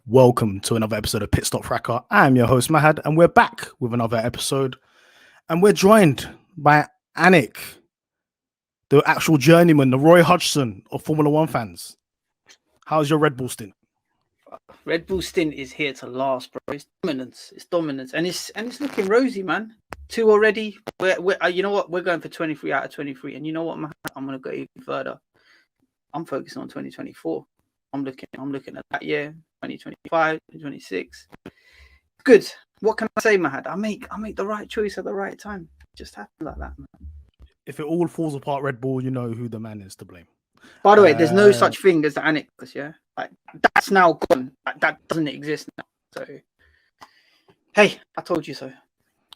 Welcome to another episode of Pitstop Fracas. I'm your host Mahad, and we're back with another episode. And we're joined by Anik, the actual journeyman, the Roy Hodgson of Formula One fans. How's your Red Bull stint? Red Bull stint is here to last, bro. It's dominance. It's dominance, and it's looking rosy, man. 2 already. You know what? We're going for 23 out of 23, and you know what, Mahad? I'm gonna go even further. I'm focusing on 2024. I'm looking at that year, 2025, 2026. Good. What can I say, Mahad? I make the right choice at the right time. It just happens like that, man. If it all falls apart, Red Bull, you know who the man is to blame. By the way, there's no such thing as the Anik, yeah? Like, that's now gone. That doesn't exist now. So, hey, I told you so.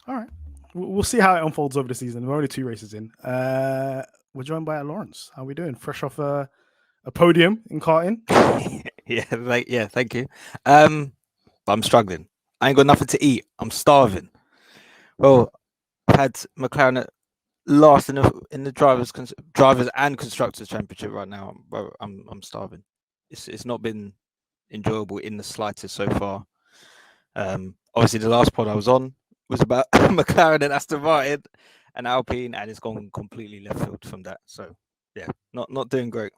All right. We'll see how it unfolds over the season. We're only 2 races in. We're joined by Laurence. How are we doing? Fresh off a podium in karting? Yeah, thank you. But I'm struggling. I ain't got nothing to eat. I'm starving. Well, I've had McLaren at last in the drivers and constructors championship right now. I'm starving. It's not been enjoyable in the slightest so far. Obviously the last pod I was on was about McLaren and Aston Martin and Alpine, and it's gone completely left field from that. So yeah, not doing great.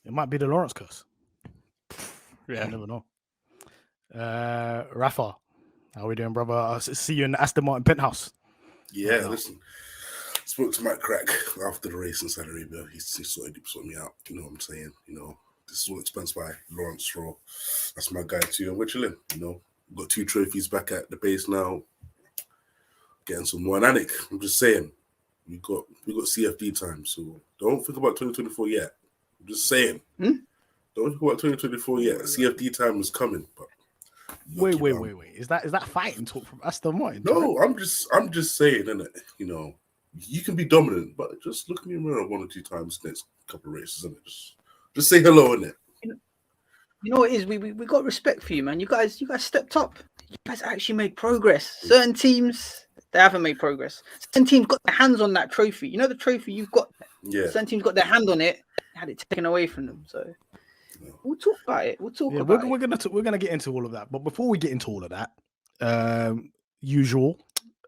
It might be the Laurence curse. Yeah, you never know. Rafa, how are we doing, brother? I see you in the Aston Martin penthouse. Yeah, listen. Spoke to Matt Crack after the race in Saudi Arabia. He sorted me out. You know what I'm saying? You know, this is all expense by Laurence Stroll. That's my guy too, and we're chilling. You know, we've got 2 trophies back at the base now. Getting some more. And Anik, I'm just saying, we got CFD time, so don't think about 2024 yet. I'm just saying, don't think about 2024 yet. CFD time is coming, but. Wait. Is that fighting talk from Aston Martin? No, I'm just saying, innit? You know, you can be dominant, but just look in the mirror 1 or 2 times next couple of races, innit? Just say hello, innit? You know what it is? We got respect for you, man. You guys stepped up. You guys actually made progress. Certain teams, they haven't made progress. Certain teams got their hands on that trophy. You know the trophy you've got? Yeah. Certain teams got their hand on it, had it taken away from them. So we'll talk about it. We're gonna get into all of that. But before we get into all of that, usual,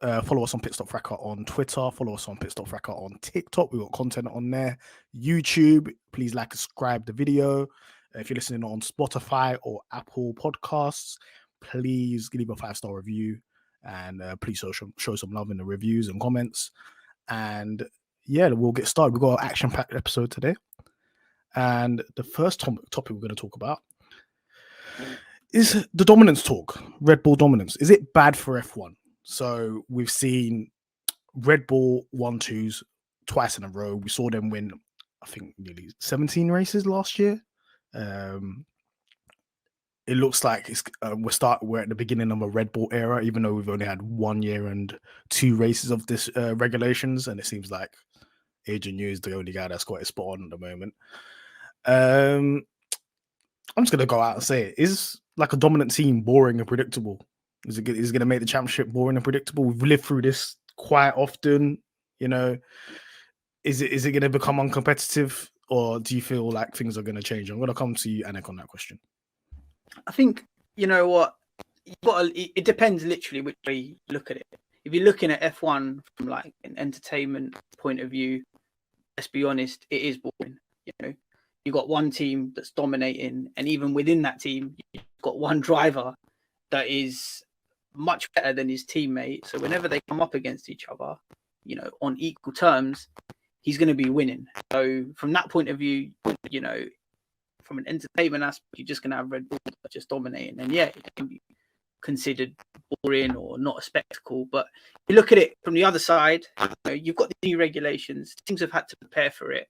follow us on Pitstop Fracas on Twitter. Follow us on Pitstop Fracas on TikTok. We've got content on there. YouTube, please like and subscribe the video. If you're listening on Spotify or Apple Podcasts, please leave a 5-star review and please show some love in the reviews and comments. And yeah, we'll get started. We've got an action-packed episode today. And the first topic we're going to talk about is the dominance talk, Red Bull dominance. Is it bad for F1? So we've seen Red Bull 1-2s twice in a row. We saw them win, I think, nearly 17 races last year. It looks like we're at the beginning of a Red Bull era, even though we've only had 1 year and 2 races of this regulations, and it seems like Adrian Newey is the only guy that's got his spot on at the moment. I'm just gonna go out and say it. Is like a dominant team boring and predictable? Is it going to make the championship boring and predictable? We've lived through this quite often, you know. Is it going to become uncompetitive, or do you feel like things are going to change? I'm going to come to you, Anik, on that question. I think, you know what, it depends literally which way you look at it. If you're looking at F1 from like an entertainment point of view, let's be honest, it is boring. You know, you got one team that's dominating, and even within that team, you've got one driver that is much better than his teammate. So whenever they come up against each other, you know, on equal terms, he's going to be winning. So from that point of view, you know, from an entertainment aspect, you're just going to have Red Bull just dominating. And yeah, it can be considered boring or not a spectacle. But you look at it from the other side, you know, you've got the new regulations. Teams have had to prepare for it.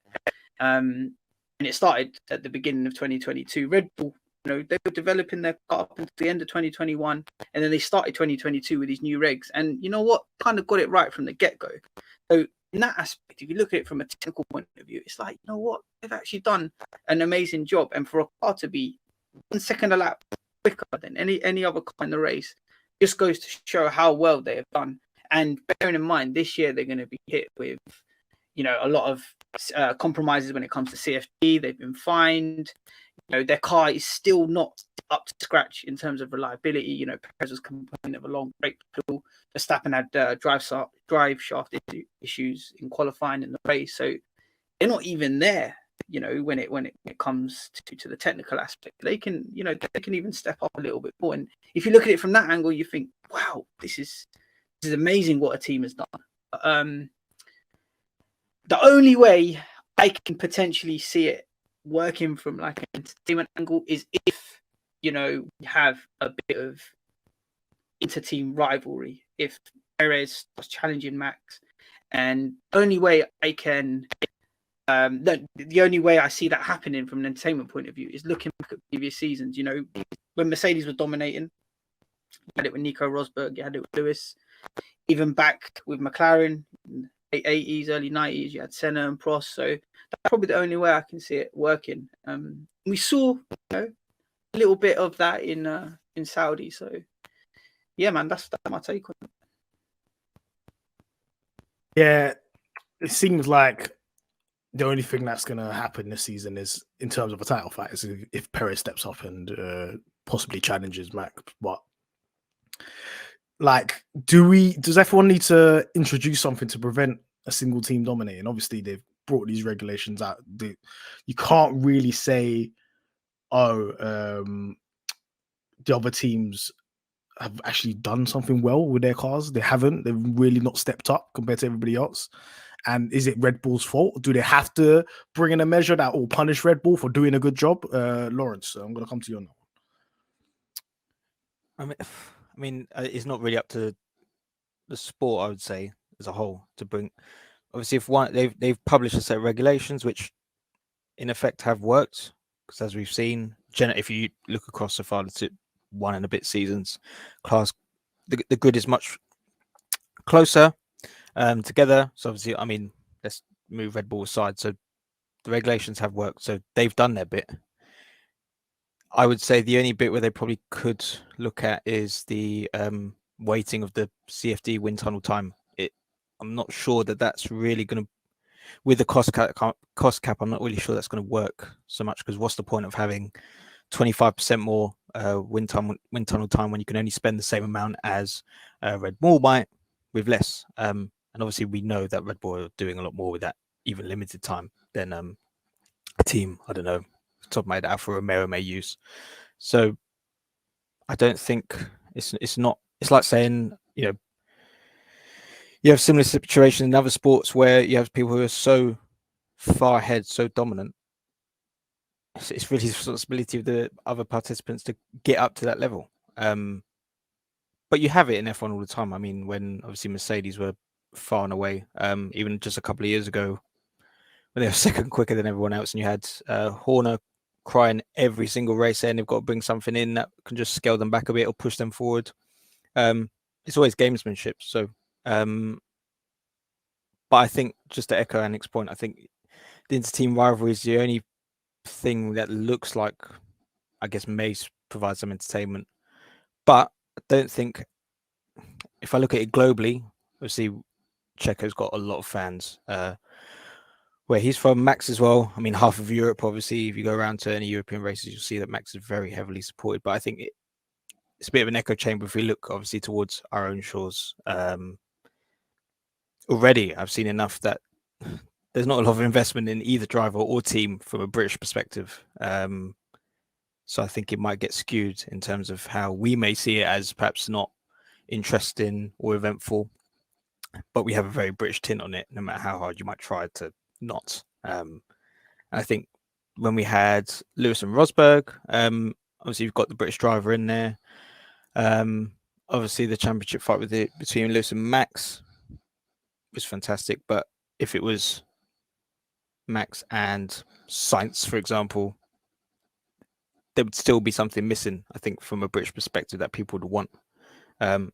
And it started at the beginning of 2022. Red Bull, you know, they were developing their car up until the end of 2021. And then they started 2022 with these new regs. And you know what? Kind of got it right from the get-go. So in that aspect, if you look at it from a technical point of view, it's like, you know what? They've actually done an amazing job. And for a car to be 1 second a lap quicker than any other car in the race, just goes to show how well they have done. And bearing in mind, this year they're going to be hit with, you know, a lot of compromises when it comes to CFD. They've been fined. their car is still not up to scratch in terms of reliability. Perez was complaining of a long brake pedal. Verstappen had drive shaft issues in qualifying in the race, so they're not even there. When it comes to the technical aspect, they can even step up a little bit more. And if you look at it from that angle, you think, wow, this is amazing what a team has done. The only way I can potentially see it working from like an entertainment angle is if we have a bit of inter-team rivalry. If Perez was challenging Max, and only way I can the only way I see that happening from an entertainment point of view is looking back at previous seasons. When Mercedes was dominating, you had it with Nico Rosberg, you had it with Lewis, even back with McLaren in the 80s, early 90s, you had Senna and Prost. So that's probably the only way I can see it working. We saw a little bit of that in Saudi. So yeah, man, that's my take on it. Yeah, it seems like the only thing that's going to happen this season is, in terms of a title fight, is if Perez steps up and possibly challenges Max. But like, does everyone need to introduce something to prevent a single team dominating? Obviously, they've brought these regulations out. You can't really say, the other teams have actually done something well with their cars. They haven't. They've really not stepped up compared to everybody else. And is it Red Bull's fault? Do they have to bring in a measure that will punish Red Bull for doing a good job? Lawrence, I'm going to come to you on that. I mean, it's not really up to the sport, I would say, as a whole to bring. Obviously, if they've published a set of regulations which, in effect, have worked, because as we've seen, if you look across so far, the 1 and a bit seasons, the grid is much closer together. So obviously, I mean, let's move Red Bull aside. So the regulations have worked, so they've done their bit. I would say the only bit where they probably could look at is the weighting of the CFD wind tunnel time. I'm not sure that's really going to, with the cost cap, I'm not really sure that's going to work so much, because what's the point of having 25% more wind tunnel time when you can only spend the same amount as Red Bull might with less? And obviously we know that Red Bull are doing a lot more with that even limited time than a team, I don't know, top of my head, Alfa Romeo may use. So I don't think it's like saying, you have similar situations in other sports where you have people who are so far ahead, so dominant. It's really the responsibility of the other participants to get up to that level. But you have it in F1 all the time. I mean, when obviously Mercedes were far and away, even just a couple of years ago, when they were second quicker than everyone else, and you had Horner crying every single race saying they've got to bring something in that can just scale them back a bit or push them forward. It's always gamesmanship. So, but I think, just to echo Anik's point, I think the inter-team rivalry is the only thing that looks like, I guess, may provide some entertainment. But I don't think, if I look at it globally, obviously Checo's got a lot of fans. Where he's from, Max as well. I mean, half of Europe, obviously, if you go around to any European races, you'll see that Max is very heavily supported. But I think it's a bit of an echo chamber if we look, obviously, towards our own shores. Already, I've seen enough that there's not a lot of investment in either driver or team from a British perspective. So I think it might get skewed in terms of how we may see it as perhaps not interesting or eventful. But we have a very British tint on it, no matter how hard you might try to not. I think when we had Lewis and Rosberg, obviously you've got the British driver in there. Obviously the championship fight between Lewis and Max was fantastic, but if it was Max and Sainz, for example, there would still be something missing, I think, from a British perspective that people would want.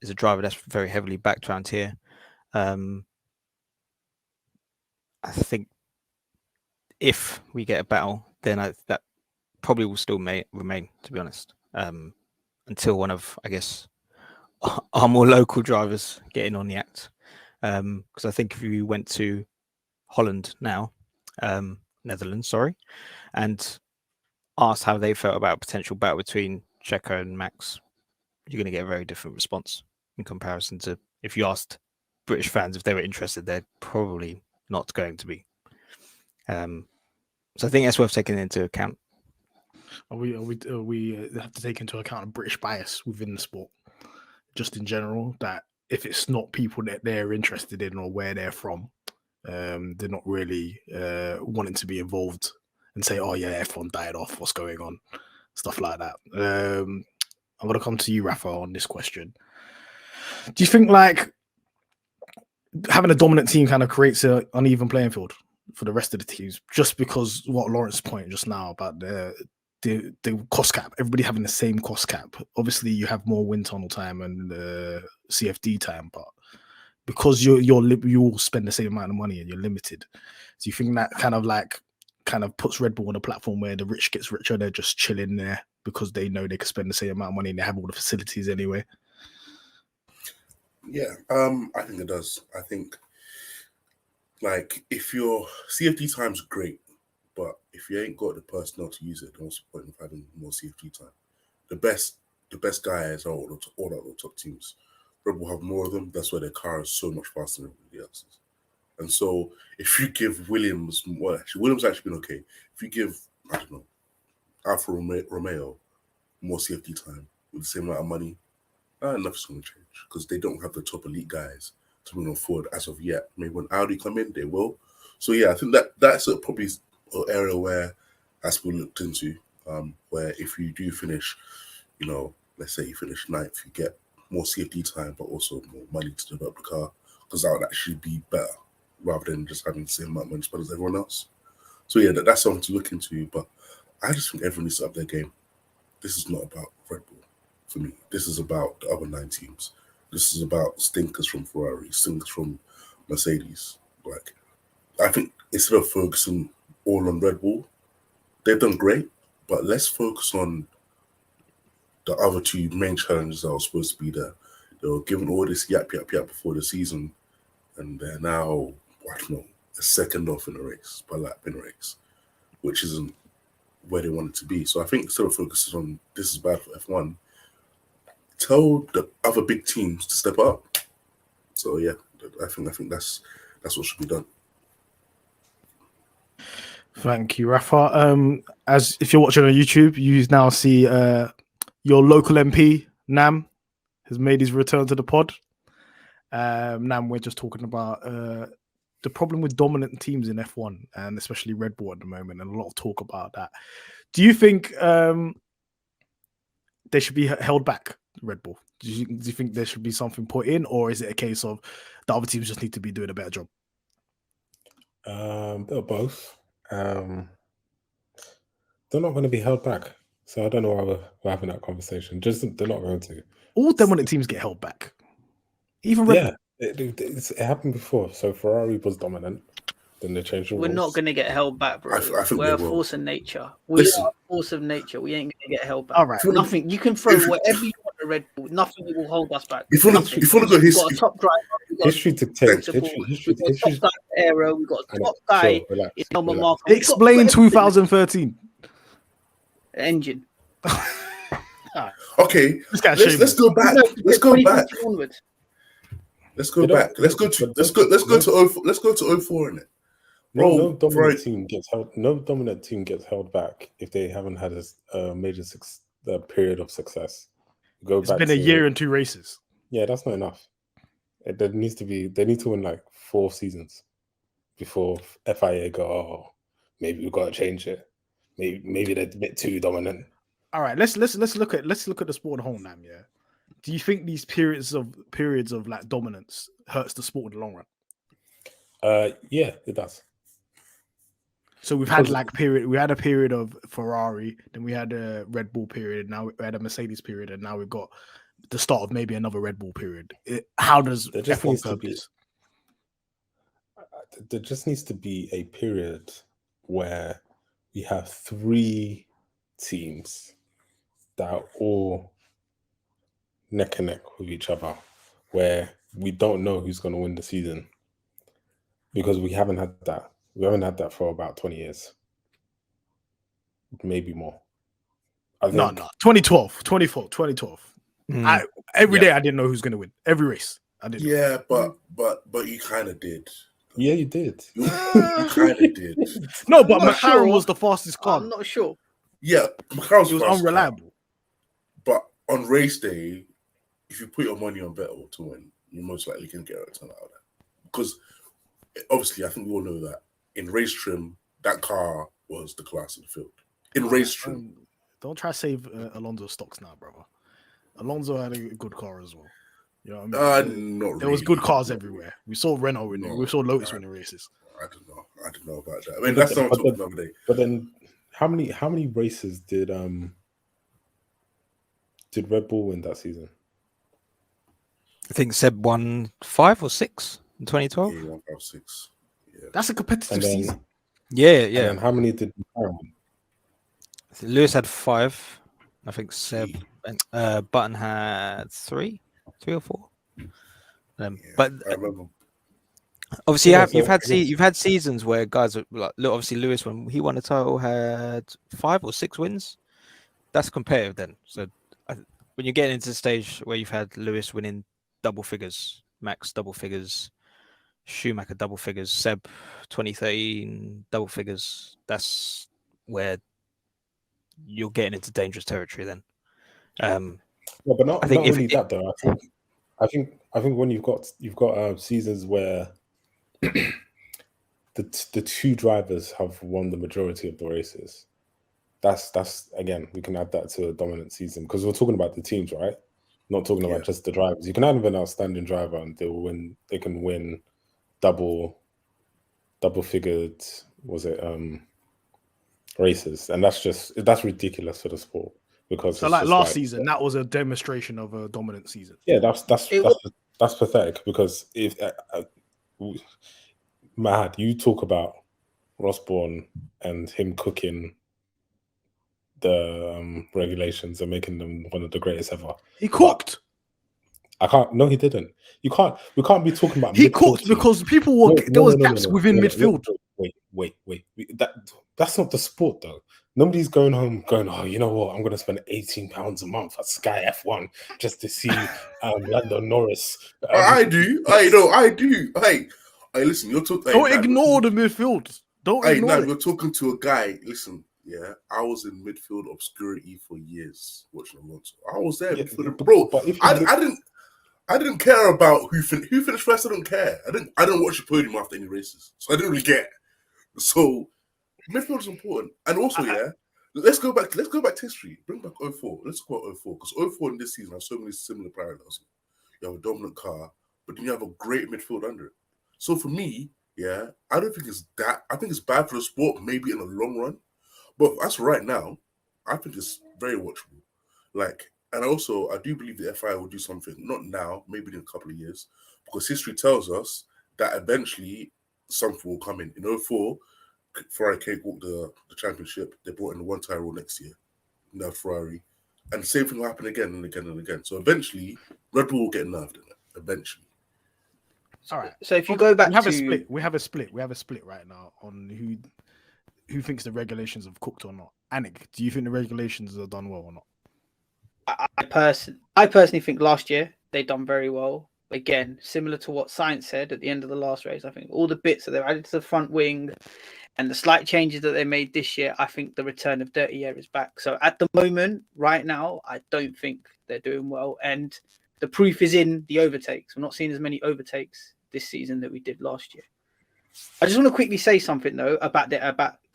Is a driver that's very heavily backed around here. I think if we get a battle, then that probably will still remain, to be honest, until one of, I guess, our more local drivers get in on the act. Because I think if you went to Holland now, Netherlands, sorry, and asked how they felt about a potential battle between Checo and Max, you're going to get a very different response in comparison to if you asked British fans if they were interested. They're probably not going to be. So I think that's worth taking into account. We have to take into account a British bias within the sport, just in general. That if it's not people that they're interested in or where they're from, they're not really wanting to be involved and say, "Oh yeah, F1 died off. What's going on?" Stuff like that. I'm gonna come to you, Rafa, on this question. Do you think like having a dominant team kind of creates an uneven playing field for the rest of the teams, just because what Laurence point just now about the cost cap, everybody having the same cost cap? Obviously, you have more wind tunnel time and CFD time, but because you all spend the same amount of money and you're limited, do you think that kind of puts Red Bull on a platform where the rich gets richer? They're just chilling there because they know they can spend the same amount of money and they have all the facilities anyway. Yeah, I think it does. I think like if your CFD time's great, but if you ain't got the personnel to use it, what's the point of having more CFD time? The best guys are all the top teams. Red Bull have more of them. That's why their car is so much faster than everybody else's. And so if you give Williams actually been okay. If you give, I don't know, Alfa Romeo more CFD time with the same amount of money, nothing's going to change because they don't have the top elite guys to move forward as of yet. Maybe when Audi come in, they will. So yeah, I think that's probably an area where has been looked into, where if you do finish, let's say you finish 9th, you get more CFD time, but also more money to develop the car, because that would actually be better rather than just having the same amount of money spent as everyone else. So yeah, that's something to look into, but I just think everyone needs to up their game. This is not about Red Bull for me. This is about the other 9 teams. This is about stinkers from Ferrari, stinkers from Mercedes. Like, I think instead of focusing all on Red Bull, they've done great, but let's focus on the other 2 main challenges that were supposed to be there. They were given all this yap before the season, and they're now, I don't know, a second off in the race, by lap in the race, which isn't where they want it to be. So I think instead of focusing on this is bad for F1, tell the other big teams to step up. So yeah, I think that's what should be done. Thank you, Rafa. As if you're watching on YouTube, you now see your local MP Nam has made his return to the pod. Nam, we're just talking about the problem with dominant teams in F1 and especially Red Bull at the moment, and a lot of talk about that. Do you think they should be held back, Red Bull? Do you think there should be something put in, or is it a case of the other teams just need to be doing a better job? They're both. They're not going to be held back. So I don't know why we're having that conversation. Just they're not going to. All dominant teams get held back. Even Red Bull. It happened before. So Ferrari was dominant. Then they changed the rules. We're not going to get held back, bro. I think we're a force of nature. We are a force of nature. We ain't going to get held back. All right. Nothing. You can throw whatever you want to Red Bull. Nothing will hold us back. If you want to go We've got a top driver. History dictates. We've got a top guy Aero. We've got a top guy in Helmut Marko. Explain 2013. Engine. Okay, let's go back. Let's go back. Let's go back. Let's go to 04 in it. No dominant team gets held back if they haven't had a major period of success. It's been a year and 2 races. Yeah, that's not enough. They need to win like 4 seasons before FIA go, oh, maybe we've got to change it. Maybe they're a bit too dominant. All right, let's look at the sport at home now. Yeah, do you think these periods of like dominance hurts the sport in the long run? Yeah, it does. So we had a period of Ferrari, then we had a Red Bull period, now we had a Mercedes period, and now we've got the start of maybe another Red Bull period. How does F1 curb this? There just needs to be a period where we have 3 teams that are all neck and neck with each other, where we don't know who's going to win the season, because we haven't had that. We haven't had that for about 20 years, maybe more. I No, think 2012. Mm. Every Yeah. day I didn't know who's going to win. Every race I didn't. Yeah, but you kind of did. yeah, you did. You kind of did. No, I'm but not McLaren sure. was the fastest car. I'm not sure. Yeah, McLaren's It was fast car. unreliable. But on race day, if you put your money on Vettel to win, you most likely can get a return out of that. Because obviously, I think we all know that in race trim, that car was the class of the field. In race trim. Don't try to save Alonso's stocks now, brother. Alonso had a good car as well. You know what I mean? Not There was good really. cars everywhere. We saw Renault winning. No, We saw Lotus winning races. I don't know about that. I mean, that's not talking another day. But then, how many races did Red Bull win that season? I think Seb won 5 or 6 in 2012. Yeah, 156. Yeah. That's a competitive And then, season. Yeah, and then how many did McLaren win? Lewis had 5. I think Seb and Button had 3 or 4. But I remember. obviously, Yeah, you've had seasons where guys are like, look, obviously Lewis, when he won the title, had 5 or 6 wins. That's competitive then. So when you're getting into the stage where you've had Lewis winning double figures, Max double figures, Schumacher double figures, Seb 2013 double figures, that's where you're getting into dangerous territory then. No, but not only that though. I think when you've got seasons where the two drivers have won the majority of the races, that's again, we can add that to a dominant season, because we're talking about the teams, right? Not talking about just the drivers. You can have an outstanding driver and they can win double figured, races, and that's ridiculous for the sport, because So like last season, that was a demonstration of a dominant season. Yeah, that's pathetic, because if Mahad, you talk about Rosborn and him cooking the regulations and making them one of the greatest ever. He cooked. I can't. No, he didn't. We can't be talking about. He cooked because people were there was gaps within midfield. Wait. That's not the sport though. Nobody's going home going, oh, you know what? I'm going to spend £18 a month at Sky F1 just to see Lando Norris. I do. I do. Hey, listen. You're talking. Don't ignore the midfield. Don't ignore it. You're talking to a guy. Listen. Yeah, I was in midfield obscurity for years watching Alonso. I was there, bro. But I didn't care about who finished first. I don't care. I didn't watch the podium after any races, so I didn't really care. So midfield is important, and also let's go back to history. Bring back 04. Let's go about 04, because 04 in this season have so many similar parallels. You have a dominant car, but then you have a great midfield under it. So for me, I don't think it's that. I think it's bad for the sport, maybe in the long run. But as for right now, I think it's very watchable. And also, I do believe the FIA will do something, not now, maybe in a couple of years, because history tells us that eventually something will come in. In 04, Ferrari cakewalked the championship. They brought in the one-tire rule next year. Now Ferrari. And the same thing will happen again and again and again. So eventually, Red Bull will get nerfed in it. Eventually. All right. So if you go back we have a split right now on who thinks the regulations have cooked or not. Anik, do you think the regulations are done well or not? I personally think last year they done very well. Again, similar to what Science said at the end of the last race, I think all the bits that they've added to the front wing and the slight changes that they made this year, I think the return of dirty air is back. So at the moment, right now, I don't think they're doing well. And the proof is in the overtakes. We're not seeing as many overtakes this season that we did last year. I just want to quickly say something though about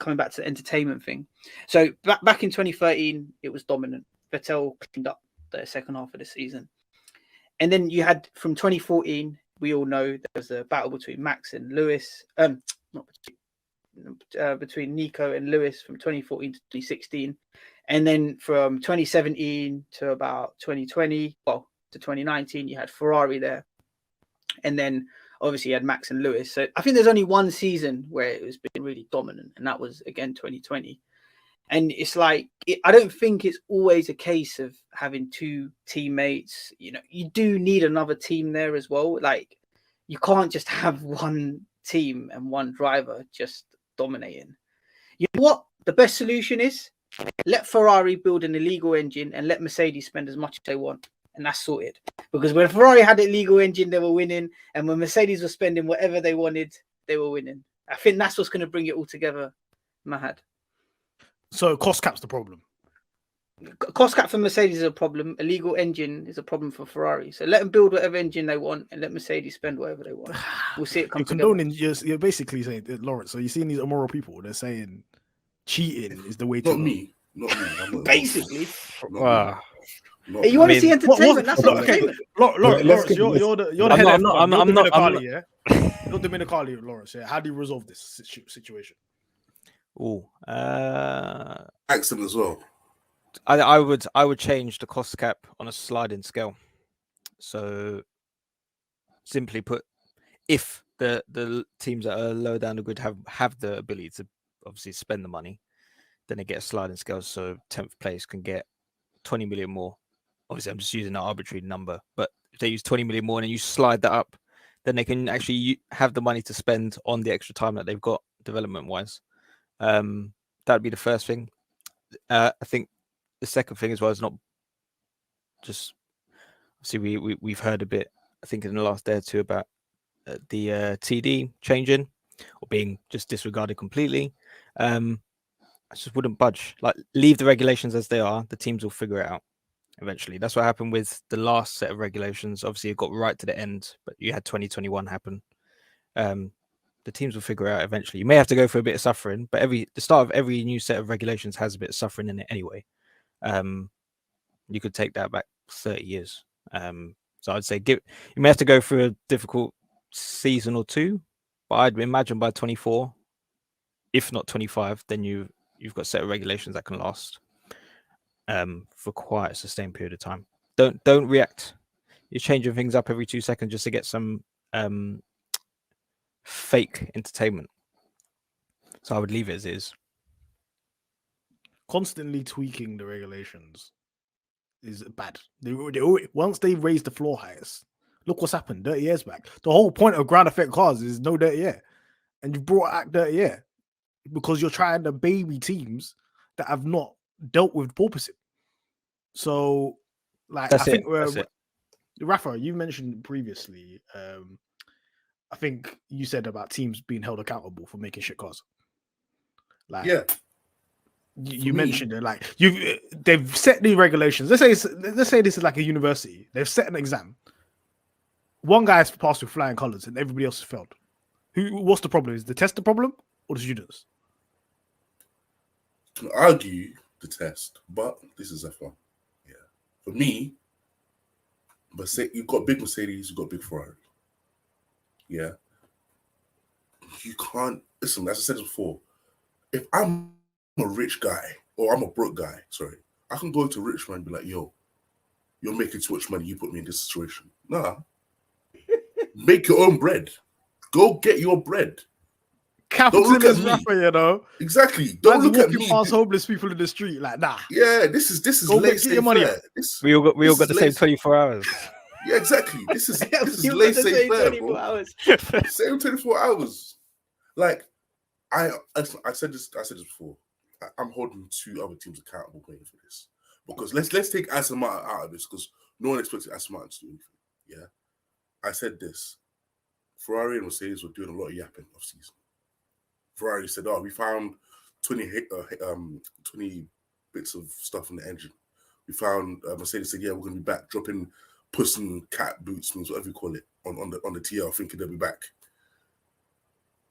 coming back to the entertainment thing. So back in 2013, it was dominant. Vettel cleaned up the second half of the season, and then you had from 2014. We all know there was a battle between Max and Lewis. Between Nico and Lewis from 2014 to 2016, and then from 2017 to about 2020, to 2019, you had Ferrari there, and then obviously you had Max and Lewis. So I think there's only one season where it was been really dominant, and that was again 2020. And it's like, I don't think it's always a case of having two teammates. You know, you do need another team there as well. Like, you can't just have one team and one driver just dominating. You know what the best solution is? Let Ferrari build an illegal engine and let Mercedes spend as much as they want. And that's sorted. Because when Ferrari had an illegal engine, they were winning. And when Mercedes was spending whatever they wanted, they were winning. I think that's what's going to bring it all together, Mahad. So cost cap's the problem. Cost cap for Mercedes is a problem. Illegal engine is a problem for Ferrari. So let them build whatever engine they want and let Mercedes spend whatever they want. We'll see it come together. You're basically saying, Laurence, so you're seeing these immoral people, they're saying cheating is the way to Not go. me. Not me. I'm not Basically. Wow. Hey, you want to see entertainment? That's okay, entertainment. Lawrence, you're the head of I'm not- Dominicali, yeah? You're Dominicali, Lawrence, yeah? How do you resolve this situation? Oh, accent as well. I would change the cost cap on a sliding scale. So simply put, if the teams that are lower down the grid have the ability to obviously spend the money, then they get a sliding scale. So 10th place can get 20 million more. Obviously, I'm just using an arbitrary number, but if they use 20 million more and you slide that up, then they can actually have the money to spend on the extra time that they've got development wise. That'd be the first thing. I think the second thing as well is not just, see, we've heard a bit, I think in the last day or two, about the TD changing or being just disregarded completely. I just wouldn't budge. Like, leave the regulations as they are. The teams will figure it out eventually. That's what happened with the last set of regulations. Obviously, it got right to the end, but you had 2021 happen. The teams will figure it out eventually. You may have to go for a bit of suffering, but the start of every new set of regulations has a bit of suffering in it anyway. You could take that back 30 years. So I'd say you may have to go through a difficult season or two, but I'd imagine by 24, if not 25, then you've got a set of regulations that can last for quite a sustained period of time. Don't react. You're changing things up every 2 seconds just to get some fake entertainment. So I would leave it as is. Constantly tweaking the regulations is bad. Once they raise the floor heights, look what's happened. Dirty air's back. The whole point of ground effect cars is no dirty air, and you brought out dirty air because you're trying to baby teams that have not dealt with porpoising. So, like, That's I think it. Rafa, you mentioned previously. I think you said about teams being held accountable for making shit cars. Like, Yeah. You mentioned it, like they've set the regulations. Let's say this is like a university. They've set an exam. One guy has passed with flying colors, and everybody else has failed. What's the problem? Is the test the problem, or the students? You can argue the test, but this is F1. Yeah, for me, but say you've got big Mercedes, you've got big Ferrari. Yeah, you can't listen. As I said before, if I'm a rich guy or I'm a broke guy, I can go to rich man and be like, yo, you're making too much money, you put me in this situation. Nah. Make your own bread. Go get your bread. Capitalist Rafa, you know. Exactly. Don't look at me. Past homeless people in the street, like, nah. Yeah, this is laissez-faire. We all got the same 24 hours. Yeah, exactly. This is laissez-faire, bro. Same 24 hours. Like, I said this before. I'm holding 2 other teams accountable paying for this. Because let's take Aston Martin out of this, because no one expected Aston Martin to do anything. Yeah. I said this. Ferrari and Mercedes were doing a lot of yapping off season. Ferrari said, "Oh, we found 20 bits of stuff in the engine." We found Mercedes said, "Yeah, we're going to be back, dropping puss and cat boots, means whatever you call it, on the TL, thinking they'll be back."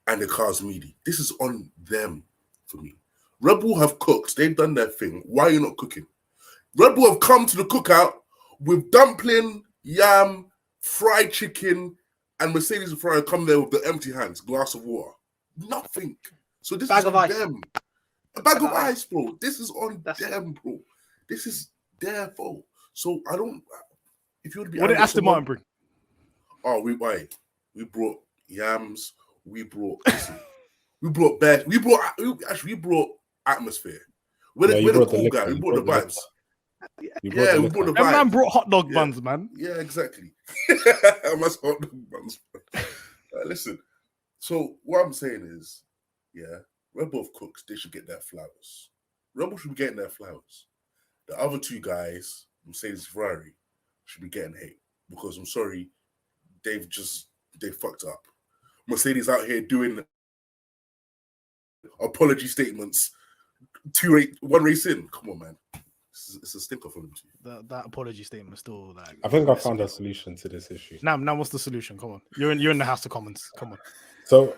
And the car's meaty. This is on them for me. Red Bull have cooked. They've done their thing. Why are you not cooking? Red Bull have come to the cookout with dumpling, yam, fried chicken, and Mercedes and Ferrari come there with the empty hands, glass of water. Nothing. So this is on them. A bag of ice, bro. This is on them, bro. This is their fault. So I don't. If you would be, what did Aston Martin bring? Oh, we brought yams. We brought atmosphere. We're the cool guy. We brought the vibes. We brought the vibes. That man brought hot dog buns, man. Yeah, exactly. Hot dog buns. Listen. So what I'm saying is, yeah, Red Bull cooks. They should get their flowers. Red Bull should be getting their flowers. The other two guys, Mercedes and Ferrari, should be getting hate because I'm sorry, they fucked up. Mercedes out here doing apology statements. 1 race in. Come on, man. It's a stinker for them too. That apology statement is still like. I think I found a solution to this issue. Now, what's the solution? Come on, you're in the House of Commons. Come on. So,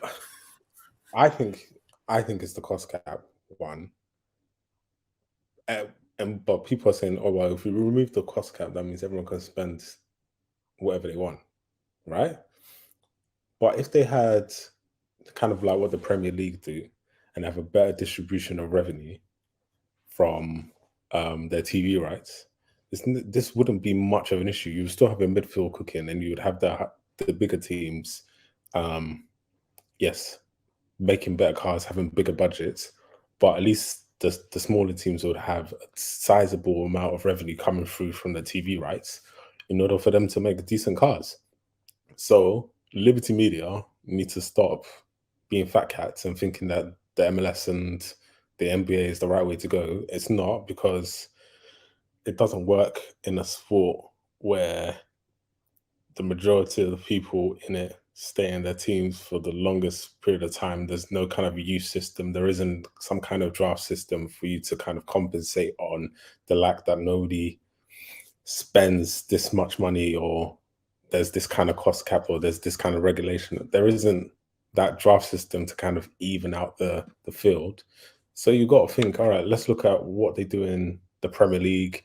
I think it's the cost cap one. But people are saying, oh well, if we remove the cost cap, that means everyone can spend whatever they want, right? But if they had kind of like what the Premier League do and have a better distribution of revenue from their TV rights, this wouldn't be much of an issue. You would still have a midfield cooking, and you would have the bigger teams, yes, making better cars, having bigger budgets, but at least the smaller teams would have a sizable amount of revenue coming through from the TV rights in order for them to make decent cars. So Liberty Media need to stop being fat cats and thinking that the MLS and the NBA is the right way to go. It's not, because it doesn't work in a sport where the majority of the people in it stay in their teams for the longest period of time. There's no kind of youth system. There isn't some kind of draft system for you to kind of compensate on the lack that nobody spends this much money, or there's this kind of cost cap, or there's this kind of regulation. There isn't that draft system to kind of even out the field. So you got to think, all right, let's look at what they do in the Premier League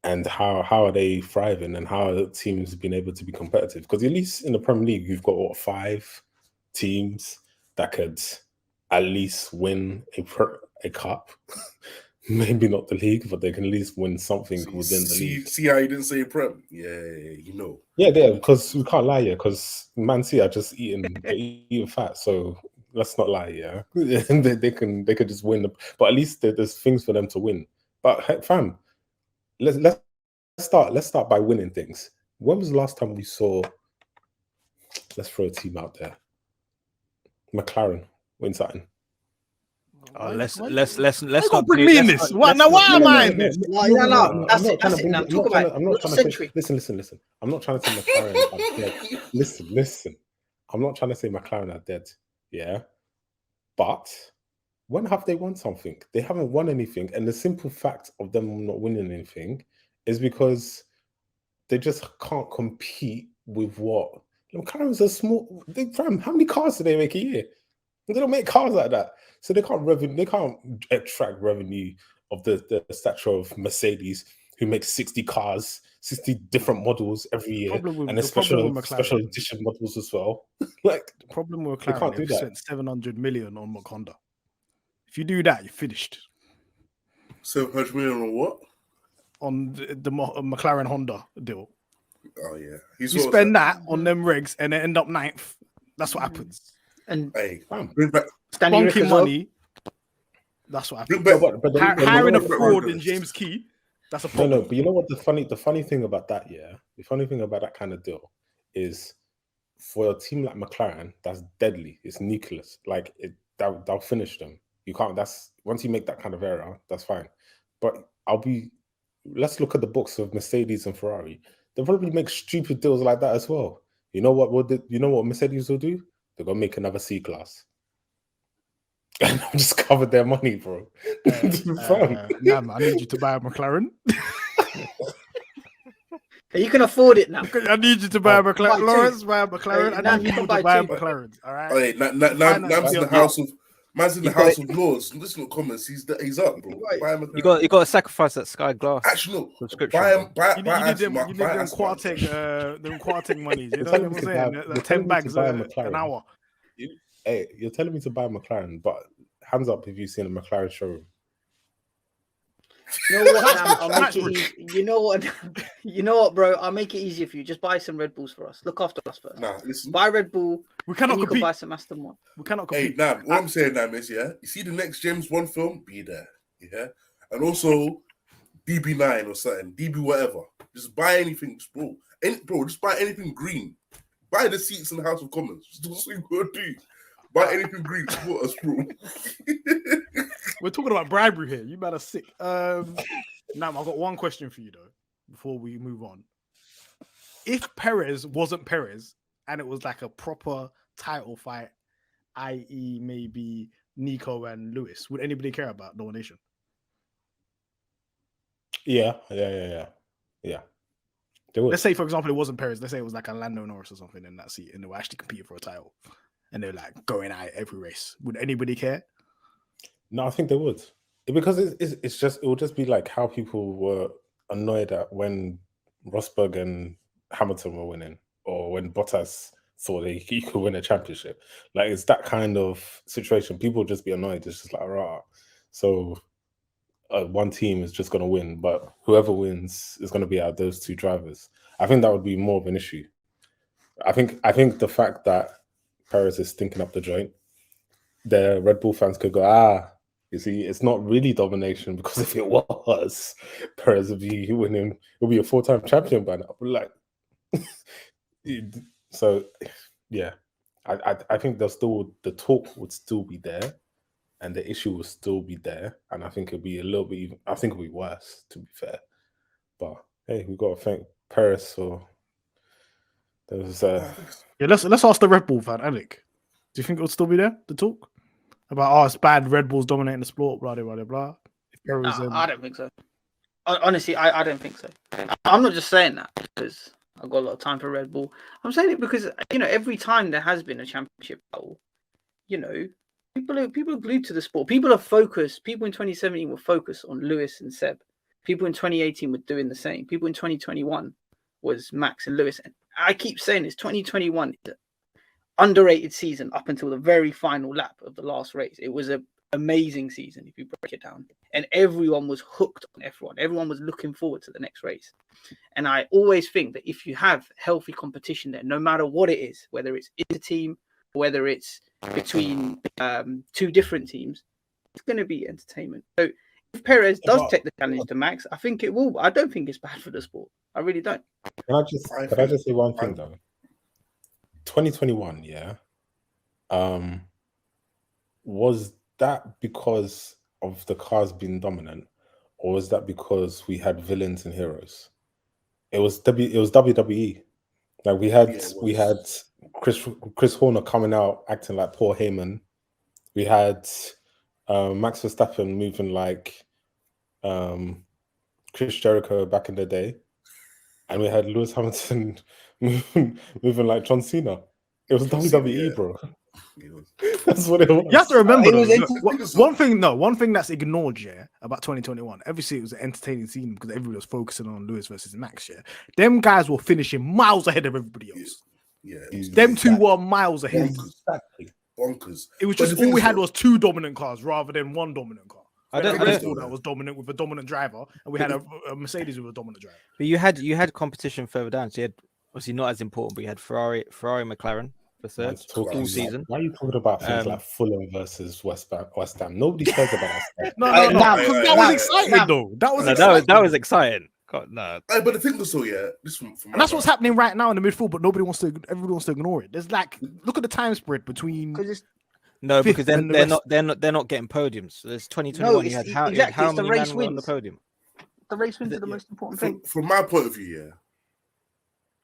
and how are they thriving, and how are the teams been able to be competitive. Because at least in the Premier League, you've got 5 teams that could at least win a cup. Maybe not the league, but they can at least win something within the league. See how you didn't say Prem? Yeah, you know. Yeah, because we can't lie here, because Man City are just eating fat. So let's not lie, yeah. they could just win, but at least there's things for them to win. But heck, fam, let's start by winning things. When was the last time we saw? Let's throw a team out there. McLaren win something. Let's Not not bring me in this. What now? Why am I in this? No. That's it. Now talk about it. I'm not trying to say. Listen. I'm not trying to say McLaren are dead. Listen. I'm not trying to say McLaren are dead. Yeah, but when have they won something? They haven't won anything, and the simple fact of them not winning anything is because they just can't compete with what McLaren's a small. How many cars do they make a year? They don't make cars like that, so they can't attract revenue of the stature of Mercedes, who makes 60 cars, 60 different models every year, and then special edition models as well. Like, the problem with they can't McLaren, do they've that. spent 700 million on Honda. If you do that, you're finished. 700 million on what? On the McLaren Honda deal. Oh yeah, You spend that on them rigs and then end up 9th. That's what happens. And hey, Bam. bring back. Stanley Rick Bunking as well. money. That's what happens. Bring back. But Hiring a Bring back fraud Roger. in James Key. That's a No, problem. but you know what the funny thing about that, yeah? The funny thing about that kind of deal is, for a team like McLaren, that's deadly. It's nucleus. Like, that'll finish them. You can't, once you make that kind of error, that's fine. But let's look at the books of Mercedes and Ferrari. They'll probably make stupid deals like that as well. You know what Mercedes will do? They're gonna make another C-Class. And they'll just cover their money, bro. Nam, I need you to buy a McLaren. You can afford it now. I need you to buy a McLaren. Buy two. Lawrence, buy a McLaren. Hey, I Nam, need you people can to buy buy two. McLarens. All right. Hey, Man's in the house of laws. Listen to comments. He's up, bro. Right. Buy him a You got to sacrifice that Sky Glass Actually, no. subscription. Buy him. You need them Quartec monies. You know what I'm saying? You're 10 telling me bags to buy a an McLaren. hour. Hey, you're telling me to buy a McLaren, but hands up if you've seen a McLaren showroom. You know what, Nam? I'll make it easy. You know what, bro? I'll make it easier for you. Just buy some Red Bulls for us. Look after us first. Nah, listen. Buy Red Bull. We cannot and you can compete. buy some Aston Martin. We cannot Hey, compete. Nam, what I'm saying, Nam, is, yeah, you see the next James Bond film, be there, yeah? And also, DB9 or something, DB whatever. Just buy anything, bro. Just buy anything green. Buy the seats in the House of Commons. Just do what you gotta do. Buy anything green, support us, bro. We're talking about bribery here. You man are sick. Now I've got one question for you though, before we move on. If Perez wasn't Perez and it was like a proper title fight, i.e., maybe Nico and Lewis, would anybody care about Domination? Yeah. They would. Let's say, for example, it wasn't Perez. Let's say it was like a Lando Norris or something in that seat, and they were actually competing for a title, and they're like going at it every race. Would anybody care? No, I think they would, because it will just be like how people were annoyed at when Rosberg and Hamilton were winning, or when Bottas thought he could win a championship. Like, it's that kind of situation. People will just be annoyed. It's just like, rah. So one team is just going to win, but whoever wins is going to be out of those two drivers. I think that would be more of an issue. I think the fact that Perez is stinking up the joint, the Red Bull fans could go, you see, it's not really domination, because if it was, Perez would be winning. He'll be a 4-time champion by now. But like, so yeah, I think the talk would still be there, and the issue will still be there, and I think it'll be a little bit. I think it'll be worse, to be fair. But hey, we've got to thank Perez. So there's Yeah, let's ask the Red Bull fan, Anik. Do you think it would still be there? The talk about it's bad. Red Bull's dominating the sport. Blah blah blah blah. I don't think so. Honestly, I don't think so. I'm not just saying that because I've got a lot of time for Red Bull. I'm saying it because every time there has been a championship battle, people are glued to the sport. People are focused. People in 2017 were focused on Lewis and Seb. People in 2018 were doing the same. People in 2021 was Max and Lewis. And I keep saying this: 2021 is an underrated season up until the very final lap of the last race. It was an amazing season if you break it down, and everyone was hooked on F1. Everyone was looking forward to the next race. And I always think that if you have healthy competition there, no matter what it is, whether it's in the team, whether it's between two different teams, it's going to be entertainment. So if Perez does take the challenge to Max, I think it will. But I don't think it's bad for the sport. I really don't. Can I just say one thing though? 2021, yeah. Was that because of the cars being dominant, or was that because we had villains and heroes? It was WWE. Like we had Chris Horner coming out acting like Paul Heyman. We had Max Verstappen moving like Chris Jericho back in the day, and we had Lewis Hamilton moving like John Cena. It was WWE, bro. That's what it was. You have to remember one thing that's ignored, about 2021. Obviously, it was an entertaining scene because everybody was focusing on Lewis versus Max. Them guys were finishing miles ahead of everybody else. Them two were miles ahead. Bonkers. It was just all we had was two dominant cars rather than one dominant car. I don't know that was dominant with a dominant driver, and we had a Mercedes with a dominant driver. But you had competition further down. So you had obviously not as important, but you had Ferrari, McLaren for third all season. Why are you talking about things like Fulham versus West Ham? Nobody cares about that. No, because that was exciting though. That was exciting. God, no. But the thing was, so and that's what's happening right now in the midfield. But everybody wants to ignore it. There's look at the time spread between. No, because they're not getting podiums. So there's 2021. You had how many men were on the podium? The race wins are the most important thing. From my point of view,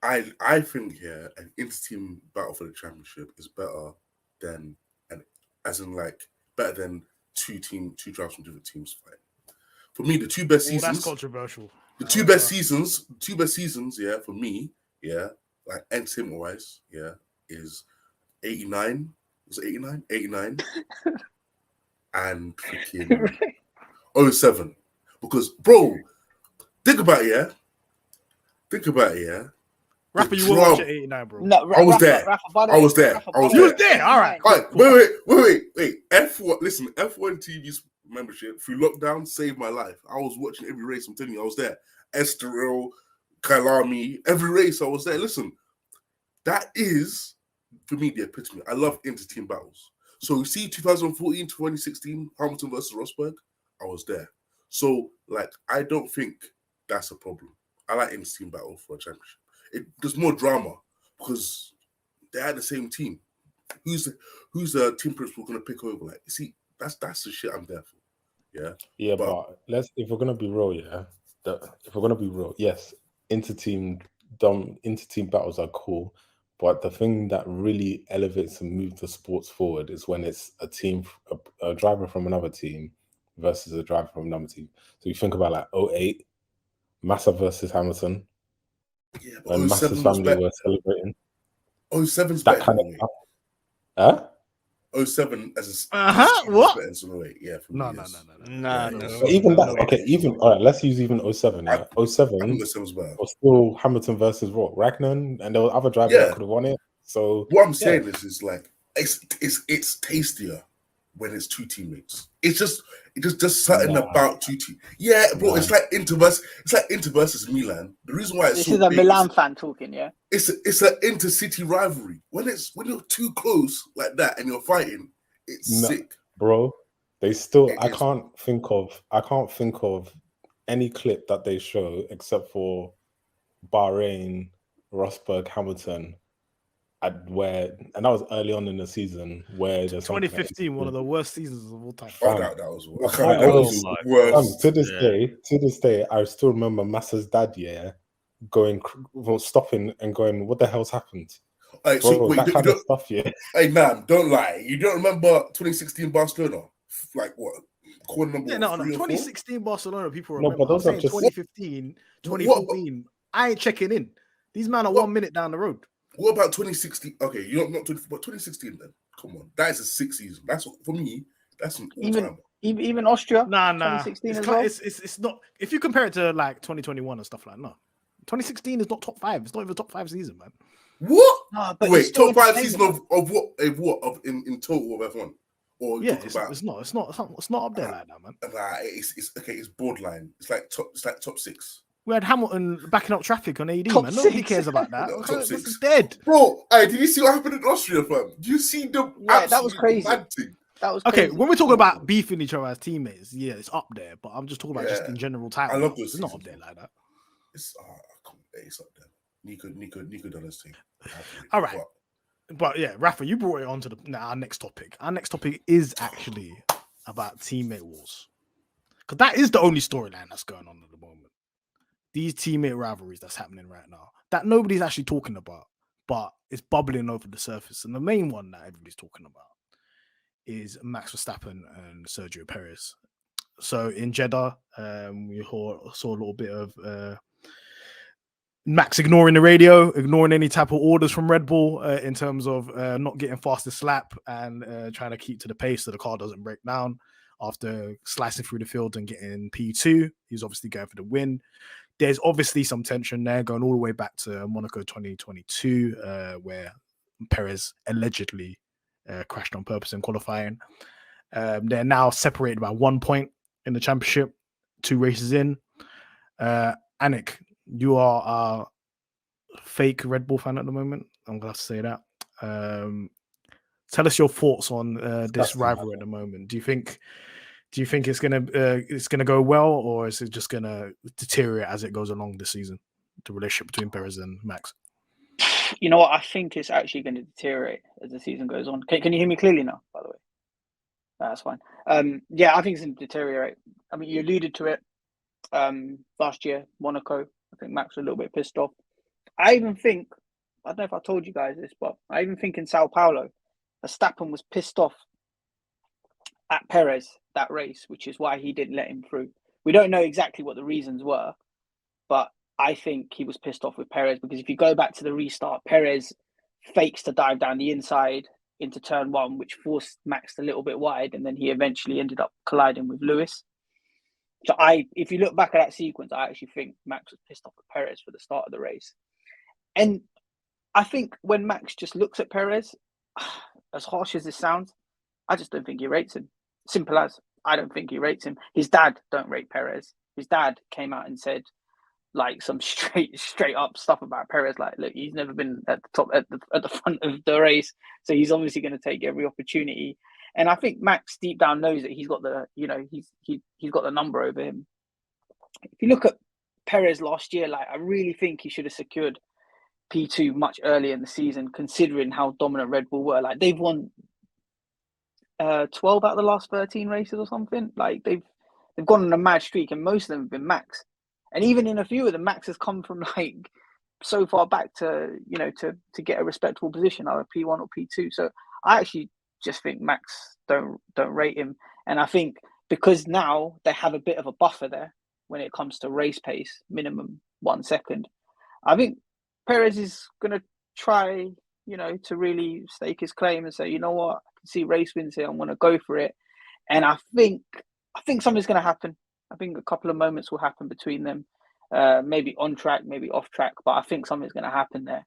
I think an inter-team battle for the championship is better than better than two drivers from different teams fight. For me, the two best seasons. That's controversial. The two best seasons, for me, like entertainment wise, is 89. Was it 89? 89 and freaking 07. Because, bro, think about it. Rafa, you were watching 89, bro. No, I was there. I was there. You was there. All right. Wait. F1. Listen, F1 TV's membership through lockdown saved my life. I was watching every race. I'm telling you, I was there. Estoril, Kalami, every race I was there. Listen, that is for me the epitome. I love inter-team battles. So you see, 2014, 2016, Hamilton versus Rosberg, I was there. So I don't think that's a problem. I like inter-team battle for a championship. There's more drama because they had the same team. Who's the team principal going to pick over? You see, that's the shit I'm there for. Yeah. Yeah, But- but if we're gonna be real, yes, inter-team battles are cool, but the thing that really elevates and moves the sports forward is when it's a driver from another team versus a driver from another team. So you think about like 08, Massa versus Hamilton, Yeah, when but Massa's 07 was family better. were celebrating. 07's That better kind than of 08. stuff. Huh? 07 as a season What? better than 08. Yeah, for No, me. no, yes. no, no, Nah, Yeah, no. But even that, no. okay, all right, let's use even 07, I yeah. 07 think 07's better. was still Hamilton versus what? Ragnan, and there were other drivers Yeah. that could have won it. So What I'm yeah. saying is like it's tastier when it's two teammates. It's just something Nah. about two teams. Yeah, bro. Nah. It's like Inter versus Milan. The reason why it's This so is a big Milan fan talking, yeah. it's an intercity rivalry. When you're too close like that and you're fighting, it's No. sick. Bro, they still It I is. can't think of any clip that they show except for Bahrain, Rosberg, Hamilton, and that was early on in the season where there's something that 2015, one of the worst seasons of all time. Oh, Fam. that was But that was my the worst. to this day, I still remember Massa's dad, stopping and going, "What the hell's happened?" Alright, Bro, so wait, that you kind don't, of stuff, yeah. hey man, don't lie. You don't remember 2016 Barcelona? Like what? Corner number Yeah, no, 3 or 4? 2016 Barcelona, people No, remember. but those I'm are saying just 2015, 2014. I ain't checking in. These men are 1 minute down the road. What about 2016? Okay, you're not 20, but 2016 then. Come on, that is a 6 season. That's for me. That's an all time. Even Austria, Nah. 2016 It's, as well. it's not. If you compare it to like 2021 and stuff like that, no. 2016 is not top 5. It's not even a top 5 season, man. What? No, but Wait, it's still top 5 season entertainment. of what in total of F1? Or Yeah, talk it's about not up there like that, man. it's okay. It's borderline. It's like top 6. We had Hamilton backing up traffic on AD, Top man. Nobody 6. cares about that. No, top This 6. is dead. Bro, hey, did you see what happened in Austria, fam? Do you see the Yeah, that was absolute crazy. mad thing? That was Okay, crazy. when we're talking about beefing each other as teammates, yeah, it's up there. But I'm just talking about just Yeah. in general title. I love those It's not up seasons, there like that. It's up there. Nico done his thing. All right. But yeah, Rafa, you brought it on to our next topic. Our next topic is actually about teammate wars. Because that is the only storyline that's going on at the moment. These teammate rivalries that's happening right now that nobody's actually talking about, but it's bubbling over the surface. And the main one that everybody's talking about is Max Verstappen and Sergio Perez. So in Jeddah, we saw a little bit of Max ignoring the radio, ignoring any type of orders from Red Bull in terms of not getting fastest lap and trying to keep to the pace so the car doesn't break down after slicing through the field and getting P2. He's obviously going for the win. There's obviously some tension there going all the way back to Monaco 2022 where Perez allegedly crashed on purpose in qualifying. They're now separated by 1 point in the championship, 2 races in. Anik, you are a fake Red Bull fan at the moment. I'm going to say that. Tell us your thoughts on this rivalry at the moment. Do you think it's gonna go well, or is it just gonna deteriorate as it goes along this season? The relationship between Perez and Max. You know what? I think it's actually going to deteriorate as the season goes on. Can you hear me clearly now? By the way, that's fine. Yeah, I think it's going to deteriorate. I mean, you alluded to it. Last year, Monaco. I think Max was a little bit pissed off. I even think, I don't know if I told you guys this, but I even think in Sao Paulo, Verstappen was pissed off at Perez that race, which is why he didn't let him through. We don't know exactly what the reasons were, but I think he was pissed off with Perez because if you go back to the restart, Perez fakes to dive down the inside into turn 1, which forced Max a little bit wide, and then he eventually ended up colliding with Lewis. So if you look back at that sequence, I actually think Max was pissed off with Perez for the start of the race. And I think when Max just looks at Perez, as harsh as this sounds, I just don't think he rates him. Simple as. I don't think he rates him. His dad don't rate Perez. His dad came out and said like some straight up stuff about Perez. Like, look, he's never been at the top at the front of the race, so he's obviously going to take every opportunity. And I think Max deep down knows that he's got the he's got the number over him. If you look at Perez last year, like I really think he should have secured P2 much earlier in the season, considering how dominant Red Bull were. Like they've won 12 out of the last 13 races or something. Like they've gone on a mad streak, and most of them have been max. And even in a few of them, max has come from like so far back to to get a respectable position, either P1 or P2. So I actually just think Max don't rate him, and I think because now they have a bit of a buffer there when it comes to race pace, minimum 1 second. I think Perez is going to try, to really stake his claim and say, you know what, I can see race wins here. I'm going to go for it. And I think something's going to happen. I think a couple of moments will happen between them, maybe on track, maybe off track. But I think something's going to happen there.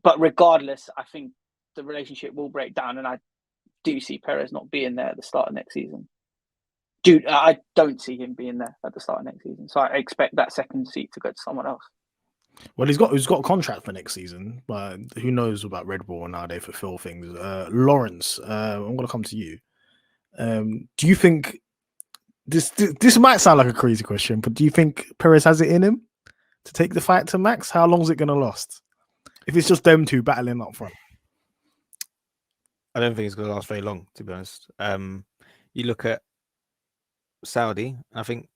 But regardless, I think the relationship will break down, and I do see Perez not being there at the start of next season. Dude, I don't see him being there at the start of next season. So I expect that second seat to go to someone else. Well, he's got a contract for next season, but who knows about Red Bull and how they fulfill things. Laurence, I'm going to come to you. Do you think this might sound like a crazy question, but do you think Perez has it in him to take the fight to Max? How long is it going to last? If it's just them two battling up front. I don't think it's going to last very long, to be honest. You look at Saudi, I think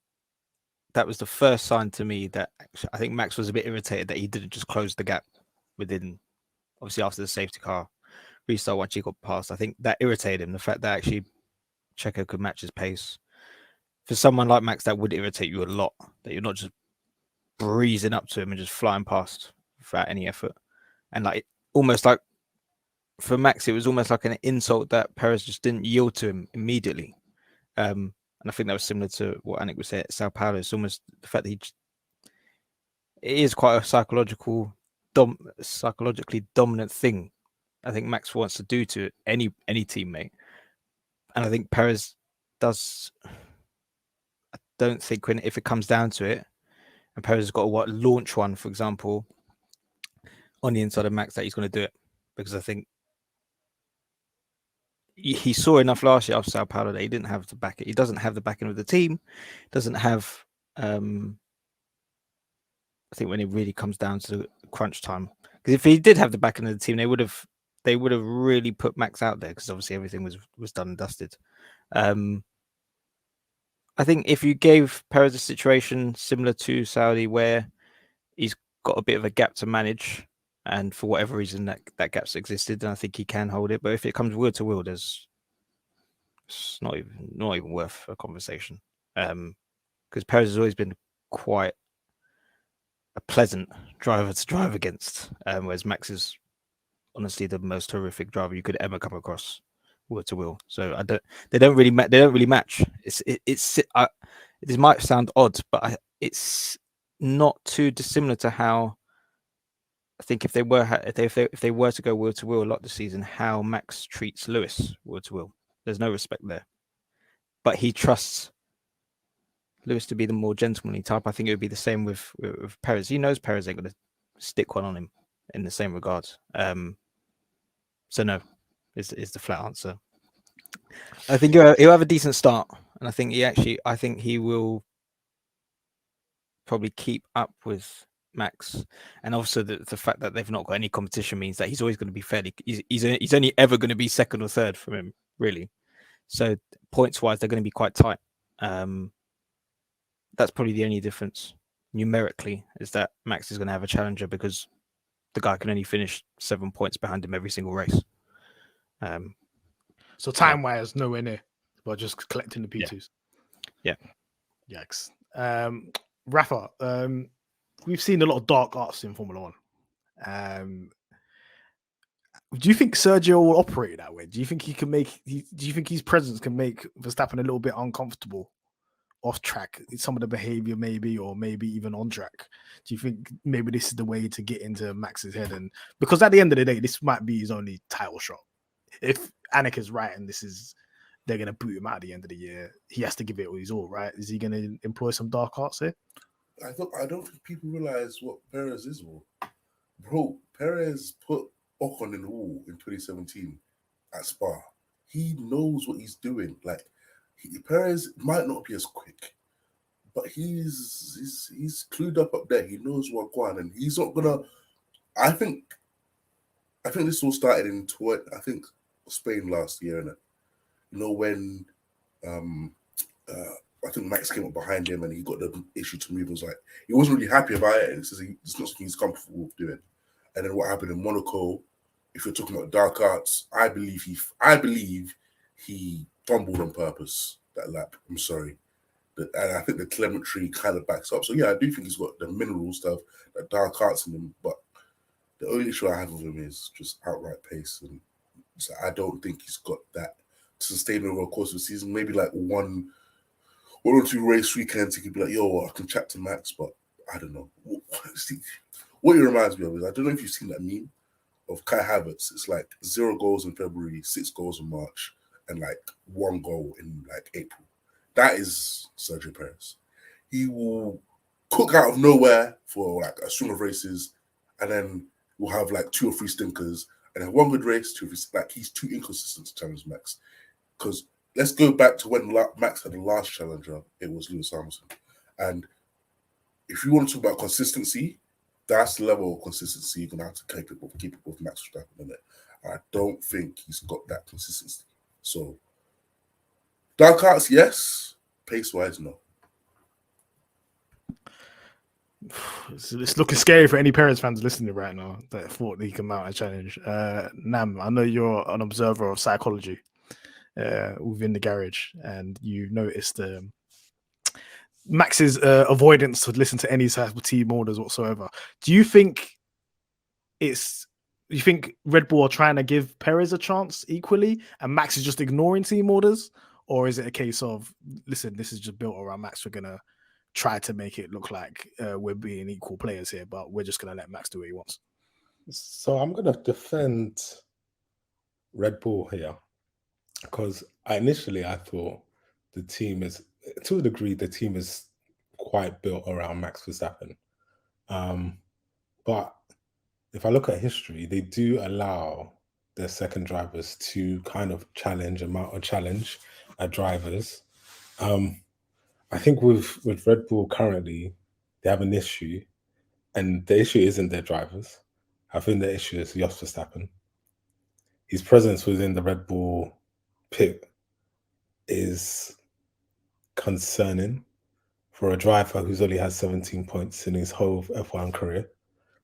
that was the first sign to me that I think Max was a bit irritated that he didn't just close the gap within, obviously after the safety car restart once he got past. I think that irritated him, the fact that actually Checo could match his pace. For someone like Max, that would irritate you a lot, that you're not just breezing up to him and just flying past without any effort. And like almost like for Max, it was almost like an insult that Perez just didn't yield to him immediately. And I think that was similar to what Anik was saying at Sao Paulo. It's almost the fact that it is quite a psychologically dominant thing. I think Max wants to do to any teammate, and I think Perez does. I don't think if it comes down to it, and Perez has got to launch one, for example, on the inside of Max, that he's going to do it, because I think he saw enough last year after Sao Paulo that he didn't have the backing. He doesn't have the backing of the team. Doesn't have. I think when it really comes down to crunch time, because if he did have the backing of the team, they would have really put Max out there, because obviously everything was done and dusted. I think if you gave Perez a situation similar to Saudi, where he's got a bit of a gap to manage, and for whatever reason that gap's existed, then I think he can hold it. But if it comes wheel to wheel, it's not even worth a conversation. Because Perez has always been quite a pleasant driver to drive against, whereas Max is honestly the most horrific driver you could ever come across wheel to wheel. So they don't really match. This might sound odd, but it's not too dissimilar to how I think if they were to go wheel to wheel a lot this season, how Max treats Lewis wheel to wheel. There's no respect there, but he trusts Lewis to be the more gentlemanly type. I think it would be the same with Perez. He knows Perez ain't going to stick one on him in the same regard. So no, is the flat answer. I think he'll have a decent start, and I think he will probably keep up with Max. And also the fact that they've not got any competition means that he's always going to be fairly. He's only ever going to be second or third from him, really. So points wise, they're going to be quite tight. That's probably the only difference numerically, is that Max is going to have a challenger because the guy can only finish 7 points behind him every single race. So time-wise, nowhere near, but just collecting the P2s. Yeah. Yikes. Rafa, we've seen a lot of dark arts in Formula One. Do you think Sergio will operate that way? Do you think do you think his presence can make Verstappen a little bit uncomfortable off track? Some of the behavior maybe, or maybe even on track. Do you think maybe this is the way to get into Max's head? And because at the end of the day, this might be his only title shot. If Anik is right and they're going to boot him out at the end of the year, he has to give it his all, right? Is he going to employ some dark arts here? I don't think people realize what Perez is, bro. Perez put Ocon in the wall in 2017 at Spa. He knows what he's doing. Like, Perez might not be as quick, but he's clued up there. He knows what's going on, and he's not gonna. I think this all started in Spain last year, innit? You know, when I think Max came up behind him and he got the issue to move. And was like, he wasn't really happy about it. And he says it's not something he's comfortable with doing. And then what happened in Monaco, if you're talking about dark arts, I believe he fumbled on purpose that lap. I'm sorry. And I think the telemetry kind of backs up. So yeah, I do think he's got the mineral stuff, the dark arts in him. But the only issue I have with him is just outright pace. And so I don't think he's got that to sustain over the course of the season. Maybe like one or two race weekends, he could be like, yo, I can chat to Max, but I don't know. See, what it reminds me of is, I don't know if you've seen that meme of Kai Havertz. It's like 0 goals in February, 6 goals in March, and like 1 goal in like April. That is Sergio Perez. He will cook out of nowhere for like a string of races, and then we'll have like 2 or 3 stinkers, and then 1 good race, 2 or 3. Like, he's too inconsistent to challenge Max. Because let's go back to when Max had the last challenger. It was Lewis Hamilton, and if you want to talk about consistency, that's the level of consistency you're gonna have to keep it with Max Verstappen in it. I don't think he's got that consistency. So dark arts, yes. Pace wise, no. It's looking scary for any Perez fans listening right now that thought he can mount a challenge. Nam, I know you're an observer of psychology within the garage, and you noticed Max's avoidance to listen to any type of team orders whatsoever. Do you think Red Bull are trying to give Perez a chance equally, and Max is just ignoring team orders? Or is it a case of, listen, this is just built around Max, we're going to try to make it look like we're being equal players here, but we're just going to let Max do what he wants? So I'm going to defend Red Bull here, because initially I thought the team is, to a degree, the team is quite built around Max Verstappen. But if I look at history, they do allow their second drivers to kind of mount a challenge at drivers. I think with Red Bull currently, they have an issue, and the issue isn't their drivers. I think the issue is Jos Verstappen. His presence within the Red Bull pit is concerning for a driver who's only had 17 points in his whole F1 career.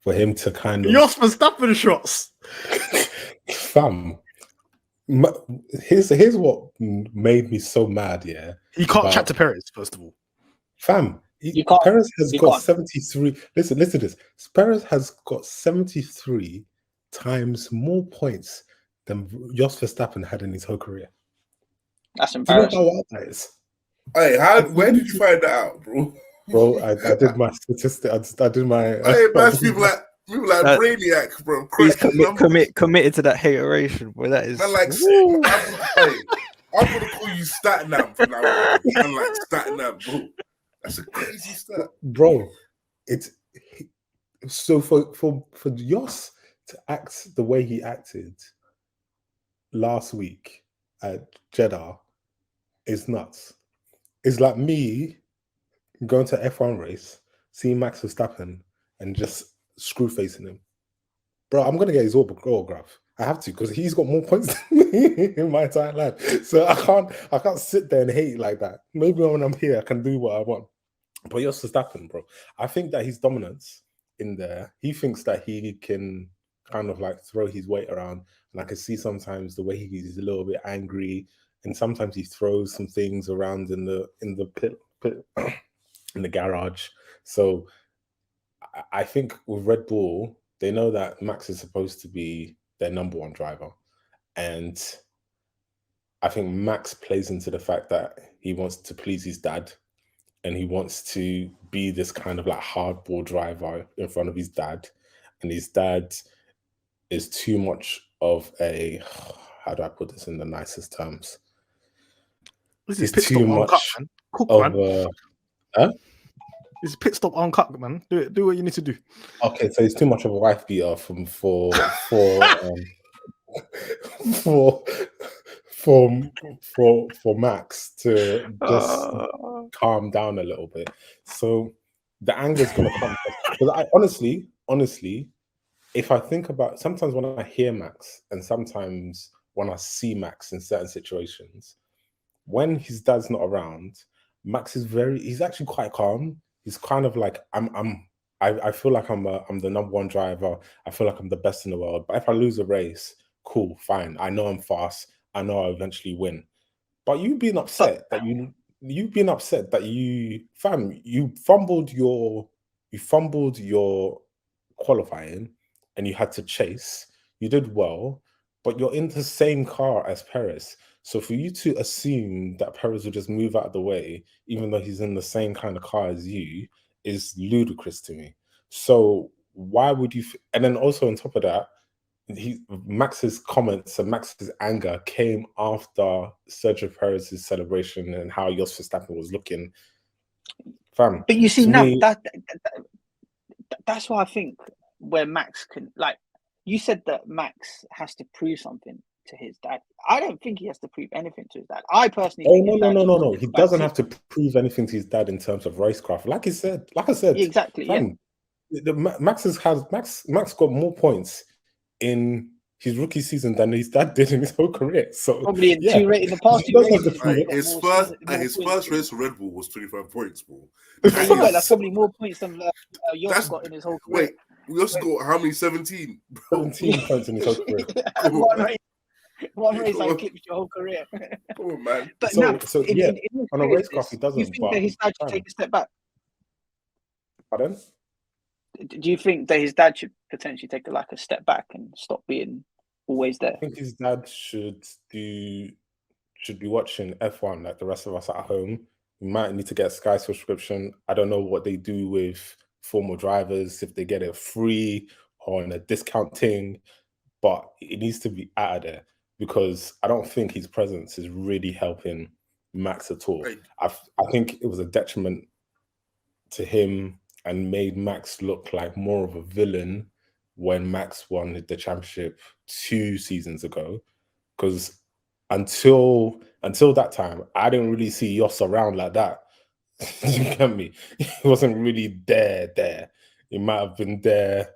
For him to kind of Jos Verstappen shots, fam. Here's what made me so mad. Yeah, he can't chat to Perez. First of all, fam, Perez has got 73. Listen to this. Perez has got 73 times more points than Jos Verstappen had in his whole career. That's Do you know embarrassing. how wild that is? Hey, where did you find that out, bro? Bro, I did my statistic. I did my. Hey, that's people like Brainiac, bro. He's committed to that hateration, boy. That is. Man, like, I'm gonna call you Statnam from now on. Man, like Statnam, bro. That's a crazy stat, bro. It's so for Jos to act the way he acted last week at Jeddah is nuts. It's like me going to an F1 race, seeing Max Verstappen, and just screw facing him. Bro, I'm gonna get his autograph. I have to, because he's got more points than me in my entire life. So I can't sit there and hate like that. Maybe when I'm here, I can do what I want. But Jos Verstappen, bro, I think that his dominance in there, he thinks that he can kind of like throw his weight around. And I can see sometimes the way he's a little bit angry, and sometimes he throws some things around in the pit in the garage. So I think with Red Bull, they know that Max is supposed to be their number one driver. And I think Max plays into the fact that he wants to please his dad, and he wants to be this kind of like hardball driver in front of his dad. And his dad is too much of a, how do I put this in the nicest terms? this is It's pit too stop much uncut, man. Cook, of man. This is pit stop uncut, man. Do what you need to do. okay, so it's too much of a wife beater for Max to just calm down a little bit. So the anger is going to come. Because I honestly, if I think about, sometimes when I hear Max and sometimes when I see Max in certain situations, when his dad's not around, Max is he's actually quite calm. He's kind of like, I feel like I'm the number one driver. I feel like I'm the best in the world. But if I lose a race, cool, fine. I know I'm fast. I know I'll eventually win. But you've been upset that you fumbled your qualifying and you had to chase. You did well, but you're in the same car as Perez. So for you to assume that Perez will just move out of the way, even though he's in the same kind of car as you, is ludicrous to me. So why would you? And then also on top of that, Max's comments and Max's anger came after Sergio Perez's celebration and how Jos Verstappen was looking. Fam, But you see to now me- that's why I think where Max can, like you said, that Max has to prove something to his dad. I don't think he has to prove anything to his dad. I personally think his dad should no. just He get back doesn't to- have to prove anything to his dad in terms of racecraft. Like I said, Yeah, exactly. fam, Max got more points in his rookie season than his dad did in his whole career. So Probably in in the past He two doesn't have to races. prove he's it. got His more first more his points first than- race for Red Bull was 25 points, bro. That's right, that's probably more points than Jos got in his whole career. Wait, we also got how many? 17, bro. 17 points in his whole career. Come on, one man. race, one race, Come I on. eclipsed your whole career. Come on, man. But So- now, so, in yeah, all on a seriousness, racecraft, he do doesn't, you think but- that his dad should take a step back? Pardon? Do you think that his dad should potentially take a step back and stop being always there? I think his dad should be watching F1 like the rest of us at home. He might need to get a Sky subscription. I don't know what they do with former drivers, if they get it free or on a discount thing, but it needs to be out of there because I don't think his presence is really helping Max at all. Right. I think it was a detriment to him and made Max look like more of a villain when Max won the championship 2 seasons ago. Because until that time, I didn't really see Jos around like that. You get me? He wasn't really there. He might have been there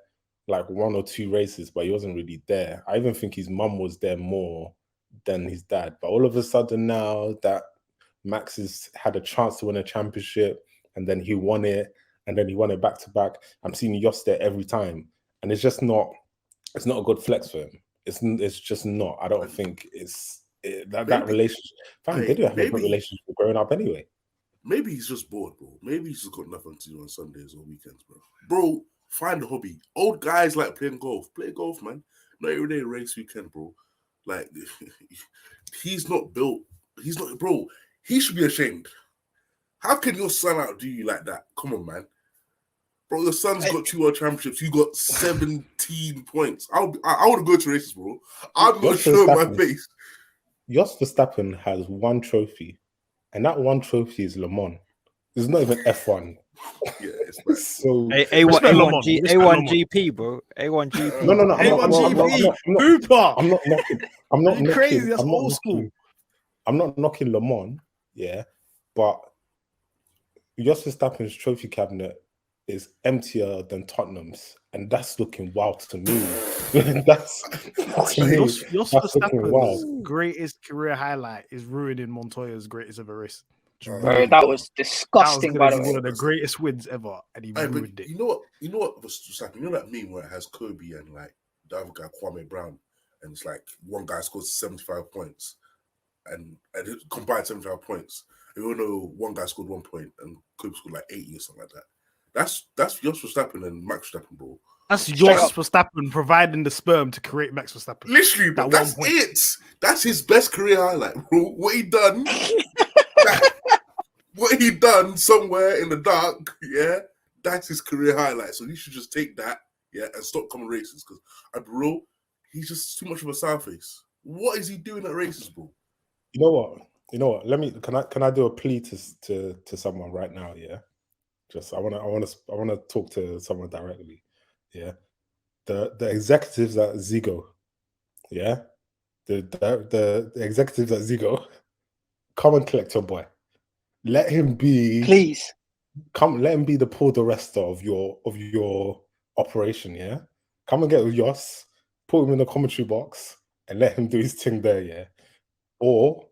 like 1 or 2 races, but he wasn't really there. I even think his mum was there more than his dad. But all of a sudden now that Max has had a chance to win a championship and then he won it and then he won it back to back, I'm seeing Jos there every time. And it's just not a good flex for him. It's just not. I don't think that relationship. Fam, they do have a good relationship growing up anyway. Maybe he's just bored, bro. Maybe he's just got nothing to do on Sundays or weekends, bro. Bro, find a hobby. Old guys like playing golf. Play golf, man. Not every day race weekend, bro. Like, he's not built. He's not, bro. He should be ashamed. How can your son outdo you like that? Come on, man. Bro, your son's got 2 world championships. You got 17 points. I want to go to races, bro. I'm not sure my face. Jos Verstappen has 1 trophy, and that 1 trophy is Le Mans. It's not even F1. Yeah, it's bad. So A1 GP, bro. A1 GP. No. A1 GP. Hooper. I'm not knocking. I'm not Are you knocking. crazy? That's I'm not old school. knocking- I'm not knocking Le Mans, yeah, but Jos Verstappen's trophy cabinet is emptier than Tottenham's, and that's looking wild to me. That's to me, Jos that's looking wild. Verstappen's greatest career highlight is ruining Montoya's greatest ever race. Bro, that was That was disgusting, by gonna the be way. one of the greatest wins ever, and he Hey, but ruined it. you know what was happening? You know that meme where it has Kobe and like the other guy, Kwame Brown, and it's like one guy scores 75 points and it combined 75 points. And you know one guy scored 1 point and Kobe scored like 80 or something like that. That's Jos Verstappen and Max Verstappen, bro. That's Straight Jos up. Verstappen providing the sperm to create Max Verstappen. Literally, bro, That that's 1 point. it. That's his best career highlight, bro. What he done, what he done somewhere in the dark, yeah, that's his career highlight. So you should just take that, yeah, and stop coming races because, bro, he's just too much of a sour face. What is he doing at races, bro? You know what? Can I do a plea to someone right now? Yeah, just I want to talk to someone directly. Yeah, the executives at Ziggo. Yeah, the executives at Ziggo, come and collect your boy. Let him be. Please. Let him be the Paul de Resta of your operation. Yeah, come and get with Jos, put him in the commentary box, and let him do his thing there. Yeah, or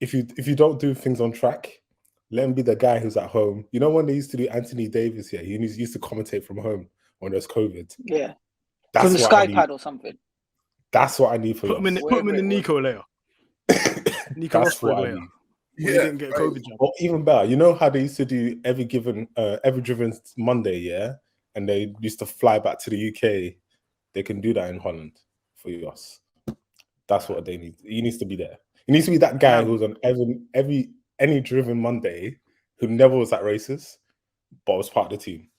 if you don't do things on track, Let him be the guy who's at home. You know when they used to do Anthony Davis here? He used to commentate from home when there's COVID. Yeah. That's From the what I need. Skypad or something. That's what I need for Put him in, us. put him in the Wherever it Nico layer. Nico That's what Rosberg I layer. need. When he didn't get a COVID jab. Or even better, you know how they used to do every driven Monday, yeah? And they used to fly back to the UK. They can do that in Holland for us. That's what they need. He needs to be there. He needs to be that guy who's on any driven Monday who never was at races, but was part of the team.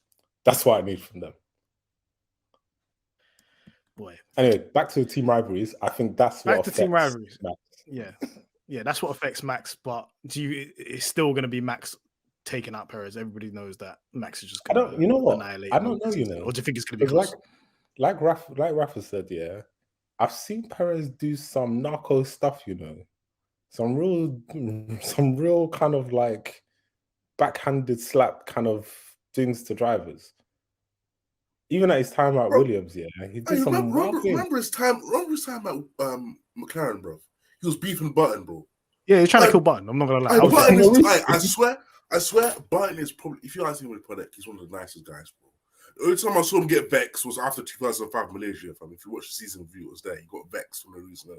That's what I need from them. Boy. Anyway, back to the team rivalries. I think that's what Back to team rivalries. Max. Yeah, that's what affects Max. But it's still going to be Max taking out Perez. Everybody knows that Max is just going to you know what? annihilate. I don't know, you know. Or do you think it's going to be close? Like Rafa said, yeah, I've seen Perez do some narco stuff, you know, some real kind of like backhanded slap kind of things to drivers. Even at his time at Williams, yeah, he did some. Remember his time at McLaren, bro. He was beefing Button, bro. Yeah, he's trying to kill Button. I'm not gonna lie. I swear, Button is probably, if you ask him with product, he's one of the nicest guys, bro. The only time I saw him get vexed was after 2005 Malaysia. Fam. If you watch the season review, it was there. He got vexed for no reason.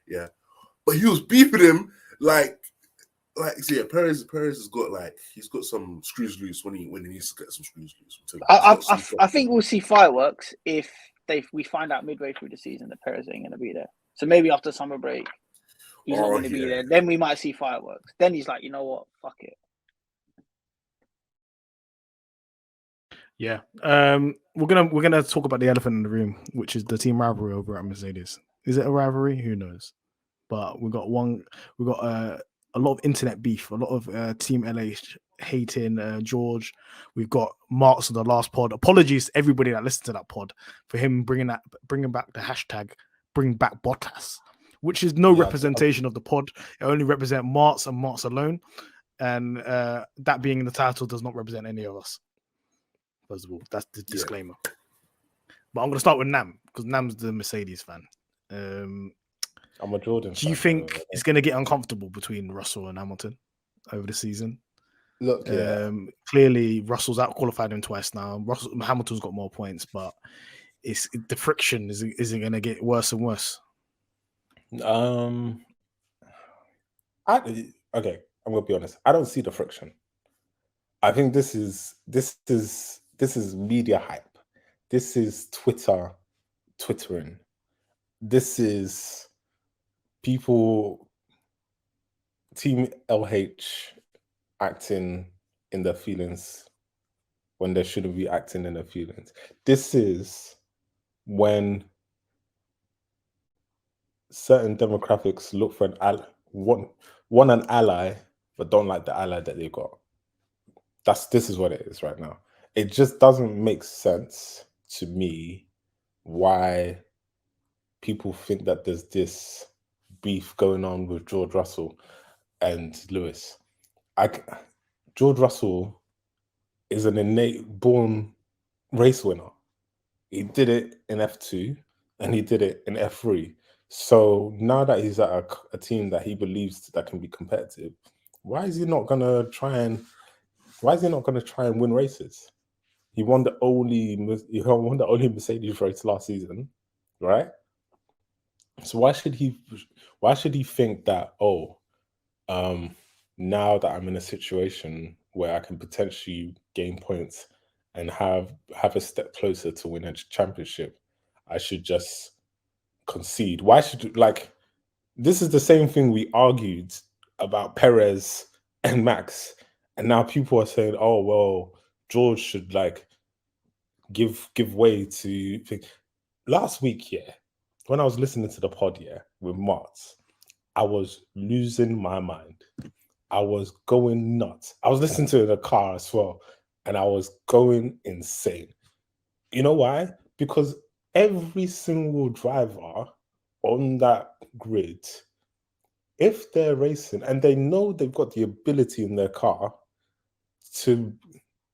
Yeah, but he was beefing him like yeah. Perez has got he's got some screws loose when he needs to get some screws loose. I think we'll see fireworks if we find out midway through the season that Perez ain't going to be there. So maybe after summer break, he's not going to be there. Then we might see fireworks. Then he's like, you know what, fuck it. Yeah, we're gonna talk about the elephant in the room, which is the team rivalry over at Mercedes. Is it a rivalry? Who knows? But we got a lot of internet beef, a lot of Team LA hating George. We've got Marks on the last pod. Apologies to everybody that listened to that pod for him bringing back the hashtag bring back Bottas, which is no representation of the pod. It only represents Marks and Marks alone, and that being in the title does not represent any of us. First of all, that's the disclaimer. But I'm going to start with Nam because Nam's the Mercedes fan. I'm a Jordan. Do you think it's going to get uncomfortable between Russell and Hamilton over the season? Look, clearly Russell's out-qualified him twice now. Hamilton's got more points, but the friction isn't going to get worse and worse. Okay, I'm going to be honest. I don't see the friction. I think this is media hype. This is twittering. This is people, Team LH acting in their feelings when they shouldn't be acting in their feelings. This is when certain demographics look for want an ally, but don't like the ally that they got. This is what it is right now. It just doesn't make sense to me why people think that there's this beef going on with George Russell and Lewis. George Russell is an innate born race winner. He did it in F2 and he did it in F3. So now that he's at a team that he believes that can be competitive, why is he not going to try and win races? He won the only Mercedes race last season, right? So why should he think that, now that I'm in a situation where I can potentially gain points and have a step closer to win a championship, I should just concede? Why should this is the same thing we argued about Perez and Max, and now people are saying, oh well, George should give way to last week, yeah. When I was listening to the pod, yeah, with Martz, I was losing my mind. I was going nuts. I was listening to it in the car as well, and I was going insane. You know why? Because every single driver on that grid, if they're racing and they know they've got the ability in their car to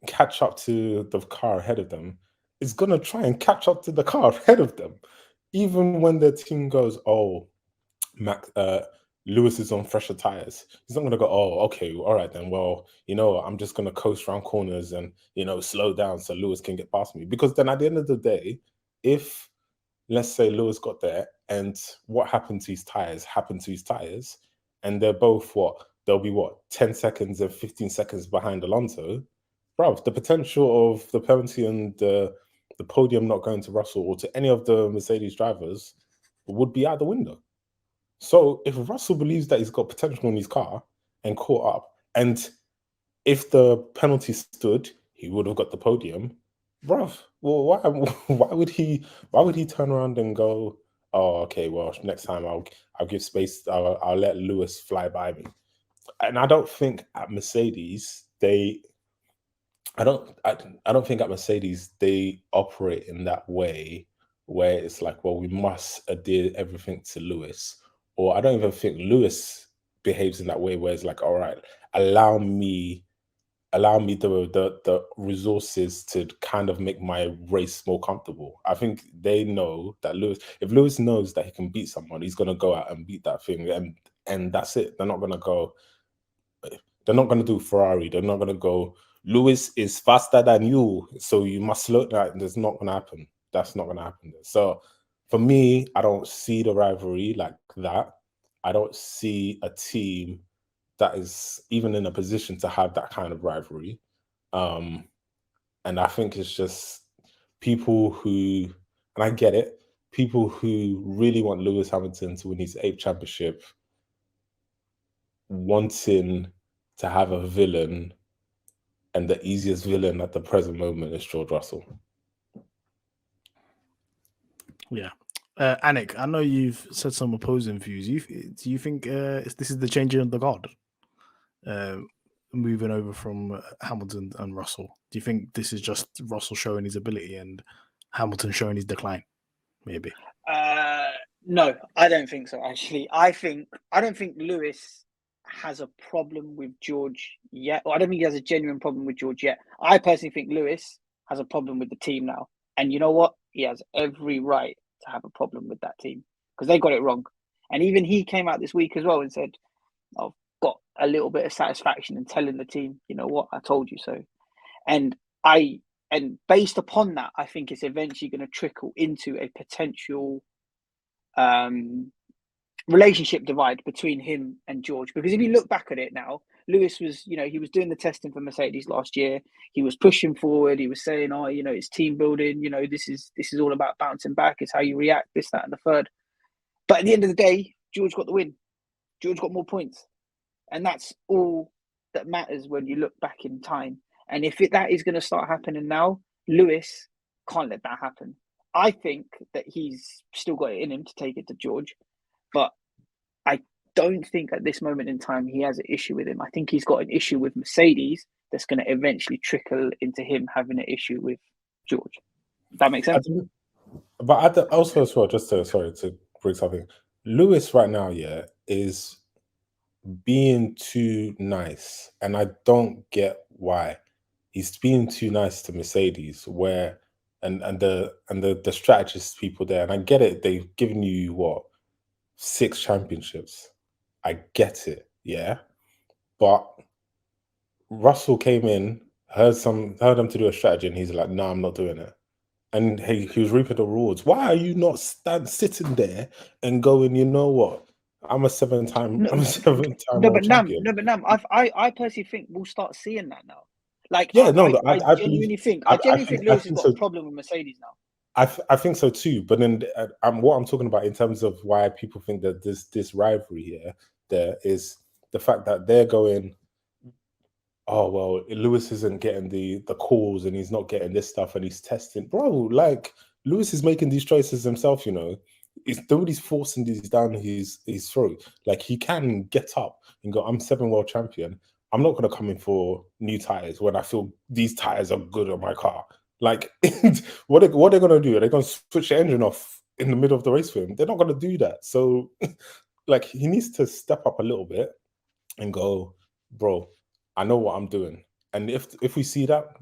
catch up to the car ahead of them, is going to try and catch up to the car ahead of them. Even when their team goes, Lewis is on fresher tires. He's not going to go, oh, okay, all right then. Well, I'm just going to coast around corners and, slow down so Lewis can get past me. Because then at the end of the day, if, let's say Lewis got there and what happened to his tires happened to his tires, and they're both they'll be 10 seconds and 15 seconds behind Alonso. Bruv, the potential of the penalty and the podium not going to Russell or to any of the Mercedes drivers would be out the window. So if Russell believes that he's got potential in his car and caught up, and if the penalty stood, he would have got the podium. Bruv, well, why would he turn around and go, oh, okay, well, next time I'll give space, I'll let Lewis fly by me. And I don't think at Mercedes I don't think at Mercedes they operate in that way where it's like, well, we must adhere everything to Lewis. Or I don't even think Lewis behaves in that way where it's like, all right, allow me the resources to kind of make my race more comfortable. I think they know that if Lewis knows that he can beat someone, he's going to go out and beat that thing. And that's it. They're not going to do Ferrari. They're not going to go, Lewis is faster than you, so you must slow down. That's not going to happen. That's not going to happen. So for me, I don't see the rivalry like that. I don't see a team that is even in a position to have that kind of rivalry. And I think it's just people who, and I get it, people who really want Lewis Hamilton to win his 8th championship, wanting to have a villain, and the easiest villain at the present moment is George Russell. Yeah. Anik, I know you've said some opposing views. Do you think this is the changing of the guard? Moving over from Hamilton and Russell. Do you think this is just Russell showing his ability and Hamilton showing his decline? Maybe. No, I don't think so. Actually, I don't think Lewis has a problem with George yet. Or I don't think he has a genuine problem with George yet. I personally think Lewis has a problem with the team now. And you know what? He has every right to have a problem with that team because they got it wrong. And even he came out this week as well and said, I've got a little bit of satisfaction in telling the team, you know what, I told you so. And based upon that, I think it's eventually going to trickle into a potential relationship divide between him and George. Because if you look back at it now, Lewis was, he was doing the testing for Mercedes last year. He was pushing forward. He was saying, it's team building. This is all about bouncing back. It's how you react, this, that, and the third. But at the end of the day, George got the win. George got more points. And that's all that matters when you look back in time. And if that is going to start happening now, Lewis can't let that happen. I think that he's still got it in him to take it to George. But I don't think at this moment in time he has an issue with him. I think he's got an issue with Mercedes that's going to eventually trickle into him having an issue with George. That makes sense? But also as well, just to bring something, Lewis right now, is being too nice, and I don't get why he's being too nice to Mercedes. Where and the strategist people there, and I get it. They've given you 6 championships. I get it, but Russell came in, heard them to do a strategy, and he's like, "No, I'm not doing it." And he was reaping the rewards. Why are you not sitting there and going, you know what? I'm a 7-time world champion. Nam, I personally think we'll start seeing that now. Like, I genuinely think Lewis has got a problem with Mercedes now. I think so too. But then what I'm talking about in terms of why people think that this rivalry there is the fact that they're going, oh, well, Lewis isn't getting the calls and he's not getting this stuff and he's testing. Bro, like, Lewis is making these choices himself, Nobody's forcing these down his throat. Like, he can get up and go, I'm 7 world champion. I'm not going to come in for new tires when I feel these tires are good on my car. Like, what are they going to do? Are they going to switch the engine off in the middle of the race for him? They're not going to do that. So, like, he needs to step up a little bit and go, bro, I know what I'm doing. And if we see that,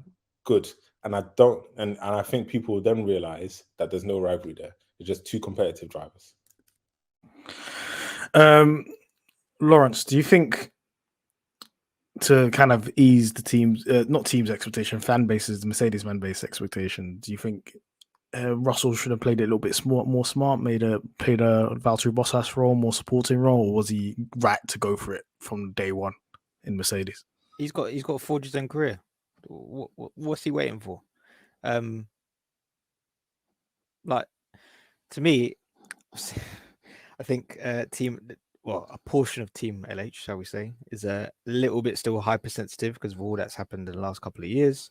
good. And I think people will then realize that there's no rivalry there. It's just 2 competitive drivers. Laurence, do you think to kind of ease the teams, not teams' expectation, fan bases, the Mercedes fan base expectation, do you think Russell should have played it a little bit more smart, played a Valtteri Bottas role, more supporting role, or was he right to go for it from day one in Mercedes? He's got a forged his own career. What's he waiting for? Like, to me, I think a portion of Team LH, shall we say, is a little bit still hypersensitive because of all that's happened in the last couple of years.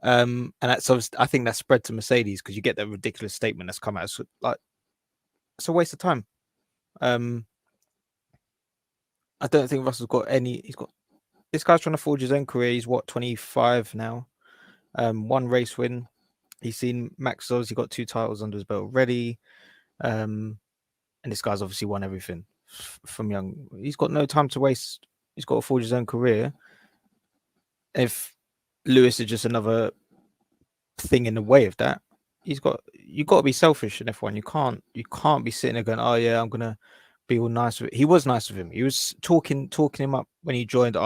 And that's obviously, I think that's spread to Mercedes because you get that ridiculous statement that's come out. So, like, it's a waste of time. I don't think Russell's got any. This guy's trying to forge his own career. He's 25 now. One race win. He's seen Max obviously got 2 titles under his belt already. And this guy's obviously won everything from young. He's got no time to waste. He's got to forge his own career. If Lewis is just another thing in the way of that, you've got to be selfish in F1. You can't be sitting there going, oh yeah, I'm gonna be all nice with it. He was nice with him. He was talking him up when he joined.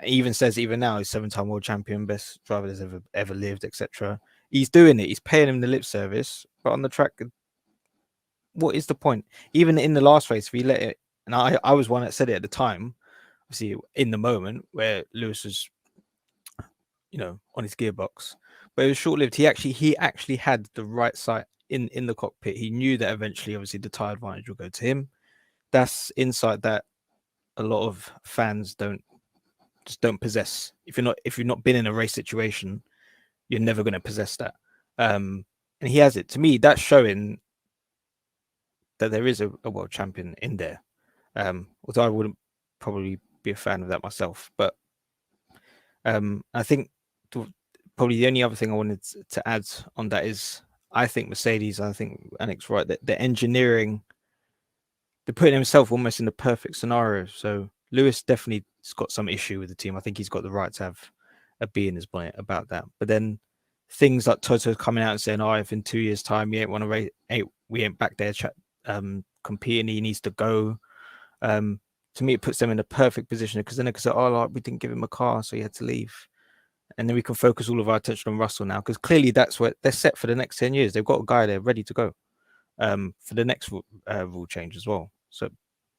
He even says even now he's 7-time world champion, best driver that's ever lived, etc. He's doing it. He's paying him the lip service, but on the track, what is the point? Even in the last race, we let it. And I was one that said it at the time. Obviously, in the moment where Lewis was, on his gearbox, but it was short-lived. He actually had the right sight in the cockpit. He knew that eventually, obviously, the tire advantage will go to him. That's insight that a lot of fans don't possess. If you're not been in a race situation, you're never going to possess that. And he has it. To me, that's showing that there is a world champion in there. Although I wouldn't probably be a fan of that myself, but I think probably the only other thing I wanted to add on that is I think Mercedes, I think Anik's right, that the engineering, they're putting himself almost in the perfect scenario. So Lewis definitely has got some issue with the team. I think he's got the right to have a bee in his bonnet about that. But then things like Toto coming out and saying, "Oh, if in 2 years' time we ain't back there competing, he needs to go." To me, it puts them in a perfect position because then they can say, "Oh, like, we didn't give him a car, so he had to leave," and then we can focus all of our attention on Russell now because clearly that's what they're set for the next 10 years. They've got a guy there ready to go for the next rule change as well. So,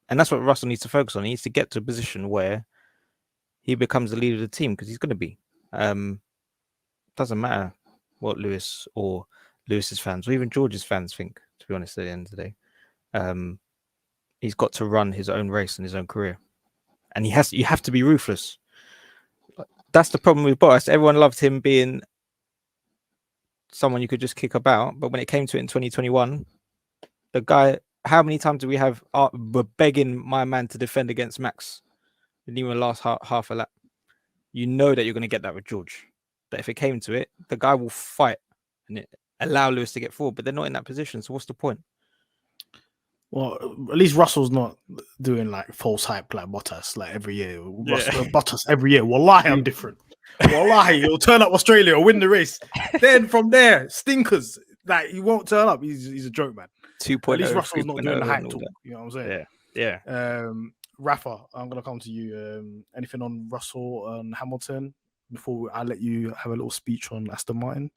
and that's what Russell needs to focus on. He needs to get to a position where he becomes the leader of the team because he's going to be. Doesn't matter what Lewis or Lewis's fans or even George's fans think, to be honest, at the end of the day. He's got to run his own race in his own career. And you have to be ruthless. That's the problem with Bottas. Everyone loved him being someone you could just kick about. But when it came to it in 2021, the guy, how many times do we have we're begging my man to defend against Max? Didn't even last half a lap. You know that you're going to get that with George. That if it came to it, the guy will fight and allow Lewis to get forward. But they're not in that position. So what's the point? Well, at least Russell's not doing like false hype like Bottas like every year. Bottas every year. Wallahi, I'm different. Wallahi, he'll turn up Australia or win the race. Then from there, stinkers. Like he won't turn up. He's a joke, man. 2.0. At least Russell's not doing the hype talk. You know what I'm saying? Yeah. Rafa, I'm gonna come to you. Anything on Russell and Hamilton before I let you have a little speech on Aston Martin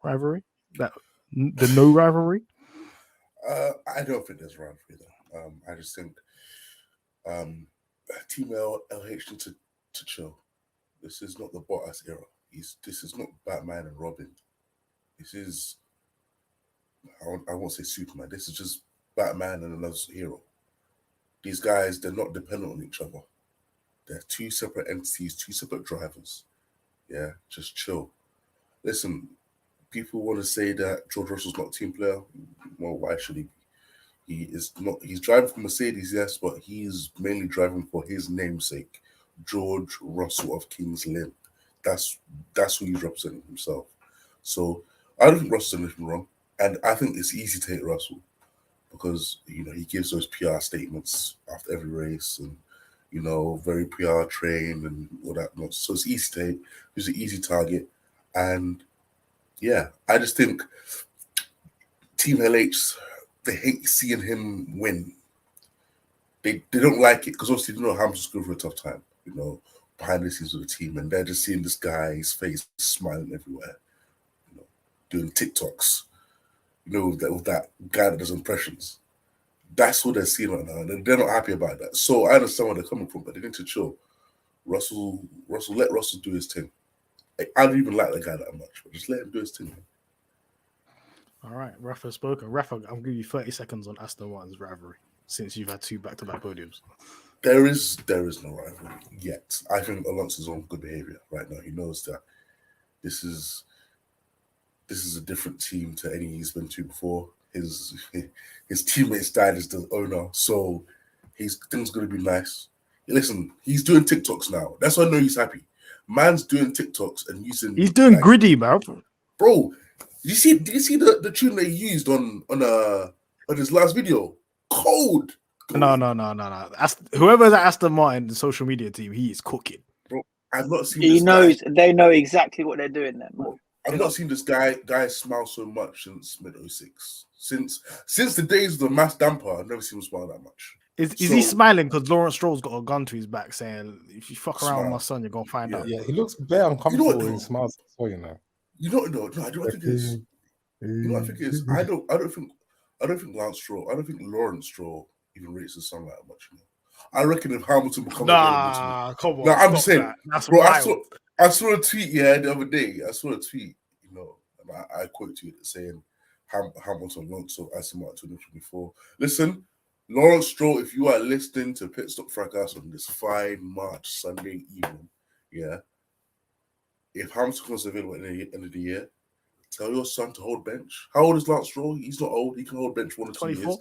rivalry? The no rivalry. I don't think there's rivalry though. I just think Team LH need to chill. This is not the Bottas era. This is not Batman and Robin. This is I won't say Superman. This is just Batman and another hero. These guys, they're not dependent on each other. They're two separate entities, two separate drivers. Yeah, just chill. Listen, people want to say that George Russell's not a team player. Well, why should he be? He is not. He's driving for Mercedes, yes, but he's mainly driving for his namesake, George Russell of King's Lynn. That's who he's representing himself. So I don't think Russell's done anything wrong, and I think it's easy to hate Russell because he gives those PR statements after every race and very PR trained and all that nonsense. So it's easy to hate. He's an easy target, and yeah, I just think Team LH, they hate seeing him win. they don't like it because obviously Hamilton's going through a tough time, behind the scenes of the team, and they're just seeing this guy's face smiling everywhere, doing TikToks, with that guy that does impressions. That's what they're seeing right now, and they're not happy about that. So I understand where they're coming from, but they need to chill. Russell, let Russell do his thing. I don't even like the guy that much, but just let him do his thing. All right, Rafa spoken. Rafa, I'll give you 30 seconds on Aston Martin's rivalry since you've had 2 back-to-back podiums. There is no rivalry yet. I think Alonso's on good behavior right now. He knows that this is a different team to any he's been to before. His teammates died as the owner, so things going to be nice. Listen, he's doing TikToks now. That's why I know he's happy. Man's doing TikToks and using. He's doing gritty, man. Bro, did you see the tune that he used on his last video? Cold. No. Whoever's at Aston Martin, the social media team, he is cooking. Bro, I've not seen. He knows. They know exactly what they're doing there. Bro, I've not seen this guy smile so much since mid-06. Since the days of the mass damper, I've never seen him smile that much. Is he smiling because Laurence Stroll's got a gun to his back saying, if you fuck around with my son, you're going to find out? Yeah, he looks very uncomfortable when he smiles. No, I don't think it is. I think it is. I don't think Laurence Stroll even rates his son that much. I reckon if Hamilton becomes come on. No, I'm just saying, that's bro. wild. I saw a tweet the other day. And I quote tweeted saying Hamilton launched of Aston Martin 2024. Listen, Laurence Stroll, if you are listening to Pitstop Fracas on this fine March Sunday evening, if Hamilton comes available at the end of the year, tell your son to hold bench. How old is Laurence Stroll? He's not old. He can hold bench 1 or 2 24? years.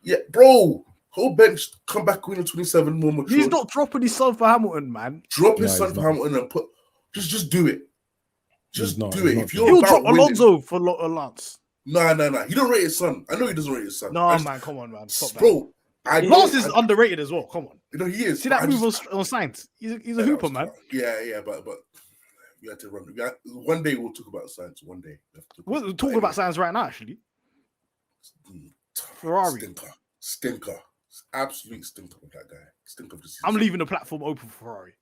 Yeah, bro. Hold bench, come back when you're 27, more mature. He's not dropping his son for Hamilton, man. Drop his son for Hamilton and just do it. Just do it. If you're He'll about drop winning, Alonso for Lance. No. He don't rate his son. I know he doesn't rate his son. No, man, come on, man. Stop that. Bro, Lance is underrated as well. Come on. He is. See that move on Sainz? He's a hooper, man. Yeah, but we had to run. One day we'll talk about Sainz. One day. We're talking about Sainz right now, actually. Ferrari. Stinker. Absolute stinker of that guy. Stinker of the season. I'm leaving the platform open for Ferrari.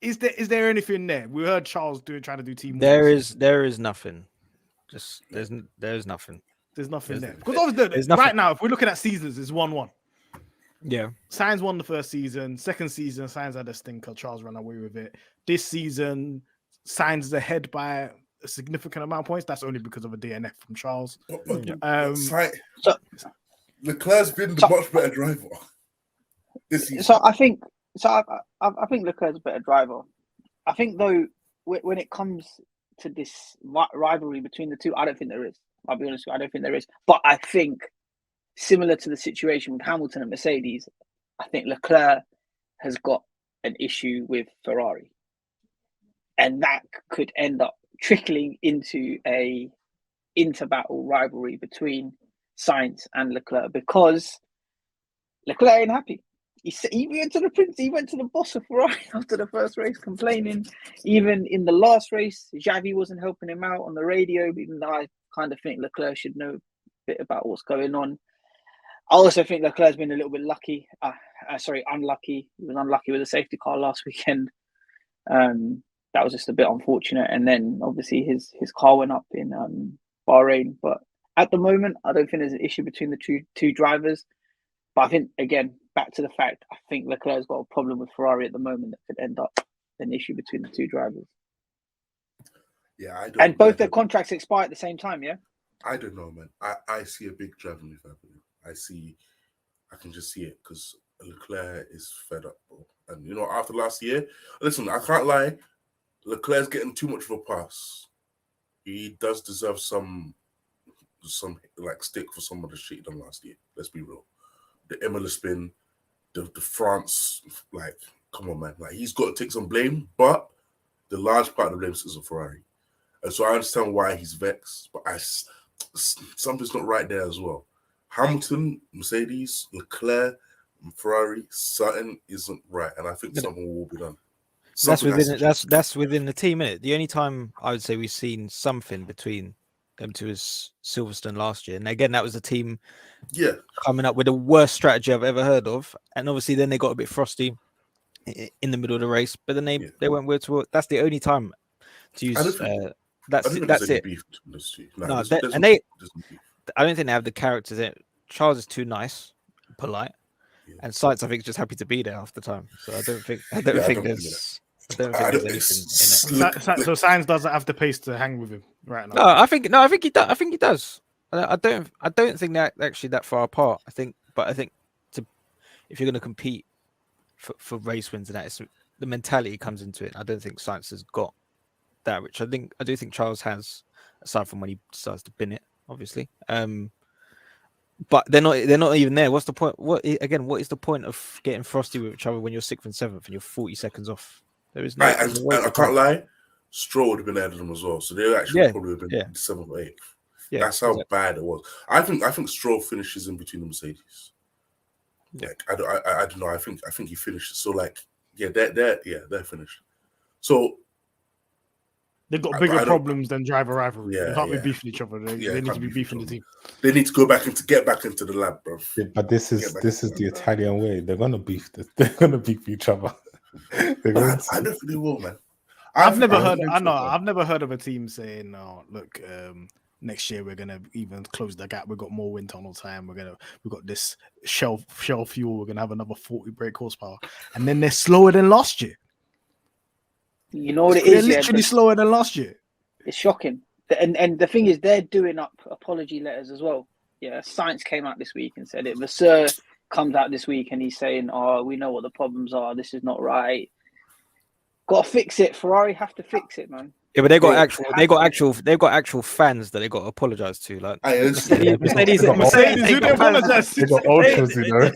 Is there anything there? We heard Charles trying to do team. There is nothing. Just there's nothing. There's nothing there. Because obviously, right now, if we're looking at seasons, it's 1-1. Yeah. Sainz won the first season. Second season, Sainz had a stinker. Charles ran away with it. This season, Sainz is ahead by a significant amount of points. That's only because of a DNF from Charles. Leclerc's been the much better driver this season. So I think Leclerc's a better driver. I think though, when it comes to this rivalry between the two, I don't think there is. I'll be honest with you, I don't think there is. But I think similar to the situation with Hamilton and Mercedes, I think Leclerc has got an issue with Ferrari, and that could end up trickling into a inter-battle rivalry between Sainz and Leclerc, because Leclerc ain't happy. He went to the boss of Ferrari after the first race, complaining. Even in the last race, Xavi wasn't helping him out on the radio, even though I kind of think Leclerc should know a bit about what's going on. I also think Leclerc's been a little bit unlucky. He was unlucky with the safety car last weekend. That was just a bit unfortunate. And then obviously his car went up in Bahrain. But at the moment, I don't think there's an issue between the two drivers. But I think, again, back to the fact, I think Leclerc's got a problem with Ferrari at the moment that could end up an issue between the two drivers. Yeah, and both their contracts expire at the same time, yeah? I don't know, man. I see a big driving move happening. I can just see it because Leclerc is fed up, bro. And, after last year, listen, I can't lie, Leclerc's getting too much of a pass. He does deserve some stick for some of the shit he done last year. Let's be real. The Imola spin, the France, come on, man. He's got to take some blame, but the large part of the blame is on Ferrari. And so I understand why he's vexed, but something's not right there as well. Hamilton, Mercedes, Leclerc, Ferrari, something isn't right, and I think something will be done. That's within the team, isn't it? The only time I would say we've seen something between them to is Silverstone last year, and again that was a team Yeah, coming up with the worst strategy I've ever heard of, and obviously then they got a bit frosty in the middle of the race, but then Yeah. they went weird to. That's the only time to I don't use. think, I That's don't think that's there's any it. beef between those two. No, there's, that- there's and no- they- there's no beef. I don't think they have the characters in it. Charles is too nice, polite, Yeah. and Sights I think is just happy to be there half the time. So I don't think I there's I don't don't think I there's don't- anything it's- in it. So Sainz doesn't have the pace to hang with him right now. No, I think he does. I think he does. I don't think they're actually that far apart. I think if you're going to compete for race wins and that, it's, the mentality comes into it. I don't think Science has got that, which I do think Charles has, aside from when he decides to bin it, obviously. But they're not even there. What's the point? What is the point of getting frosty with each other when you're 6th and 7th and you're 40 seconds off? There is no. And I can't lie, Stroll would have been ahead of them as well. So they actually probably would have been 7th or 8th. Yeah, That's how bad it was. I think Stroll finishes in between the Mercedes. Yeah. Like I don't know. I think he finishes. So like they're finished. So They've got I bigger don't- problems than driver rivalry. Yeah, they can't yeah. be beefing each other. They need can't to be beef beefing each the team. they need to get back into the lab, bro. Yeah, but this is the Italian way. They're gonna beef. They're gonna beef each other. They're going I to. don't think they will, man. I've never heard of a team saying, "No, look, next year we're gonna even close the gap. We've got more wind tunnel time. We've got this shell fuel. We're gonna have another 40 brake horsepower, and then they're slower than last year. You know what it They're is? literally slower than last year. It's shocking. And the thing is, they're doing up apology letters as well. Yeah, Science came out this week and said it. Vasseur comes out this week and he's saying, "Oh, we know what the problems are. This is not right. Got to fix it. Ferrari have to fix it, man." Yeah, but they've got actual fans that they got to apologize to. Like Mercedes, who they apologize to? They got ultras, you know.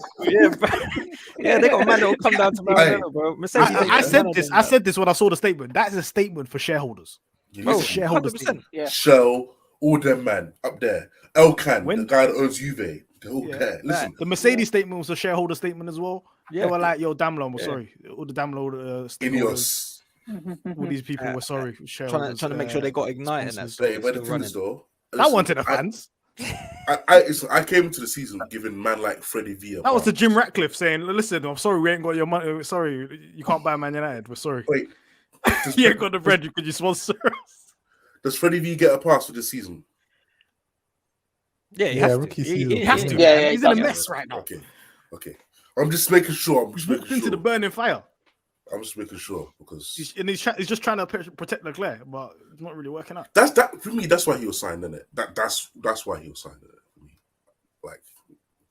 Yeah, they got a man that will come down to Maranello, bro. Mercedes. I said this when I saw the statement. That is a statement for shareholders. Oh, It's a shareholders 100%. statement. Yeah. Shell, all them man up there. Elkan, When- the guy that owns Juve, they're all Yeah. there. Listen, The Mercedes statement was a shareholder statement as well. Yeah. They were like, "Yo, Damlo, we're Yeah. sorry." All the Damlo Ineos. stakeholders, all these people were sorry. Trying to make sure they got Ignite and that. sponsors. stuff. Hey, It's but the still thing running. is though, That wasn't to the fans. I came into the season giving man like Freddie Villa. That was to Jim Ratcliffe saying, "Listen, I'm sorry, we ain't got your money. Sorry, you can't buy Man United. We're sorry. Wait, does, You ain't got the bread. Could you sponsor us?" does Freddie V get a pass for this season? Yeah, he Yeah, has rookie to. season. He has to. Yeah, man. yeah, He's he in a does. mess right now. Okay. I'm just making sure. He's walked into the burning fire. I'm just making sure because He's just trying to protect Leclerc, but it's not really working out. that's for me. That's why he was signed in it. That's why he was signed in it for me. Like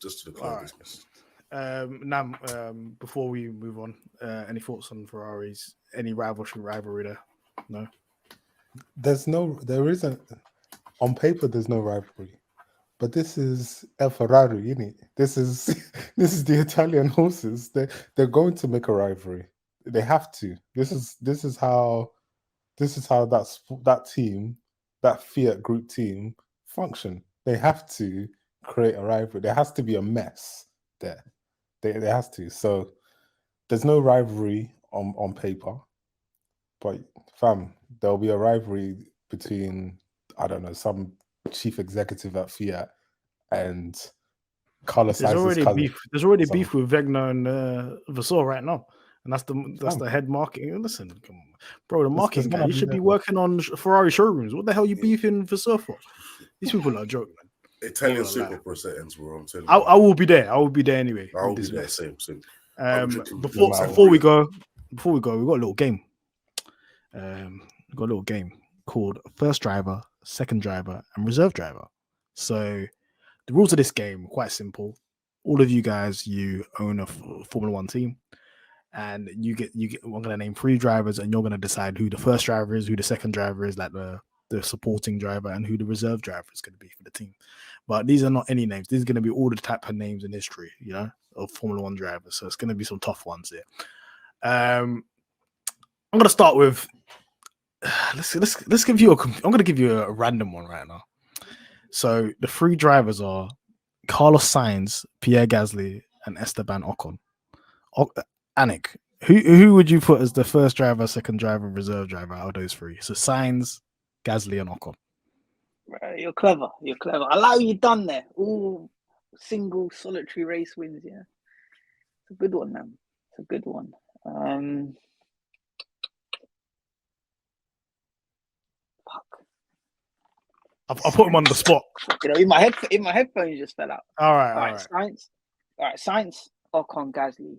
just to the club All right. business. Nam, before we move on, any thoughts on Ferraris? Any rivalry there? No. There isn't. On paper, there's no rivalry, but this is El Ferrari, isn't it? This is the Italian horses. They're going to make a rivalry. They have to. This is how that team, that Fiat Group team, function. They have to create a rivalry. There has to be a mess there. There has to. So there's no rivalry on paper, but fam, there'll be a rivalry between, I don't know, some chief executive at Fiat and Carlos There's Sainz's already cousin. beef. There's already beef with Wegner and Vasseur right now, and that's the head marketing. Listen, come on, bro, the marketing guy. You should be working on Ferrari showrooms. What the hell are you beefing Vasseur for? These people are joking, man. Italian Oh, super like- pro settings, bro. I'm telling you. I will be there. I will be there anyway. I'll with be this there. mess. Same. I'm drinking Before we go, we got a little game. We got a little game called First Driver, Second Driver, and Reserve Driver. So the rules of this game are quite simple. All of you guys, you own a Formula One team, and you get. I'm going to name 3 drivers, and you're going to decide who the first driver is, who the second driver is, like the supporting driver, and who the reserve driver is going to be for the team. But these are not any names. These are going to be all the type of names in history, of Formula One drivers. So it's going to be some tough ones here. I'm going to start with. Let's give you I'm going to give you a random one right now. So the 3 drivers are Carlos Sainz, Pierre Gasly, and Esteban Ocon. Anik, who would you put as the first driver, second driver, reserve driver out of those 3? So Sainz, Gasly, and Ocon. Bro, you're clever. You're clever. I like what you've done there. All single solitary race wins. Yeah, it's a good one, man. It's a good one. Fuck. I put him on the spot. You know, in my headphones just fell out. All right, All right, science. All right, science. Ocon, Gasly.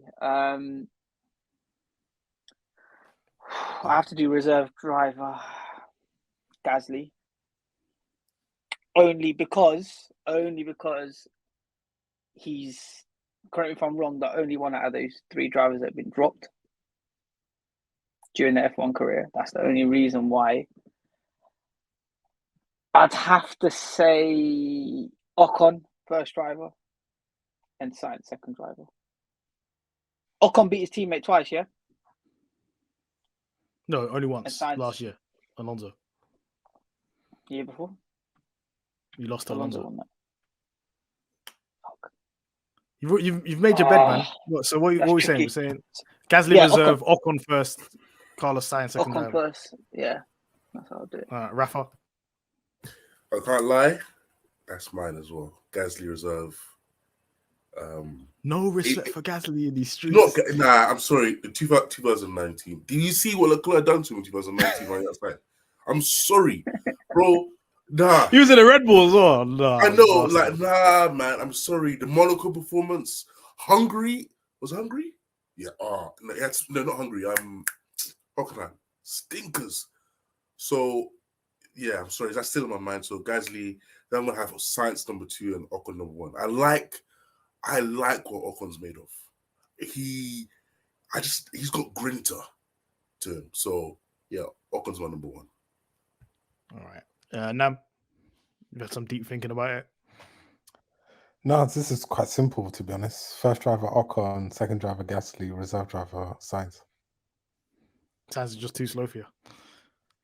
I have to do reserve driver. Gasly. Only because he's, correct me if I'm wrong, the only one out of those three drivers that have been dropped during their F1 career. That's the only reason why. I'd have to say Ocon, first driver, and Sainz, second driver. Ocon beat his teammate twice, yeah? No, only once Sainz. last year. Alonso. The year before? You lost to Alonso. won that. Fuck. You've made your bed, man. So what are we saying? We're saying Gasly reserve, Ocon first, Carlos Sainz second Ocon driver. first, yeah. That's how I'll do it. Rafa. I can't lie. That's mine as well. Gasly reserve. No respect for Gasly in these streets. I'm sorry. 2019. Did you see what Leclerc done to him in 2019 right outside? I'm sorry, bro. Nah. He was in a Red Bull as well. Nah, I know, man. I'm sorry. The Monaco performance. Hungary? Was it Hungary? Yeah. No, not Hungary. How can I? Stinkers. So, yeah, I'm sorry. That's still in my mind. So, Gasly, then I'm going to have Sainz number 2 and Ocon number 1. I like what Ocon's made of. He's got grinter to him. So, yeah, Ocon's my number 1. All right. Nam, you had some deep thinking about it? No, this is quite simple, to be honest. First driver, Ocon. Second driver, Gasly. Reserve driver, Sainz. Sainz is just too slow for you.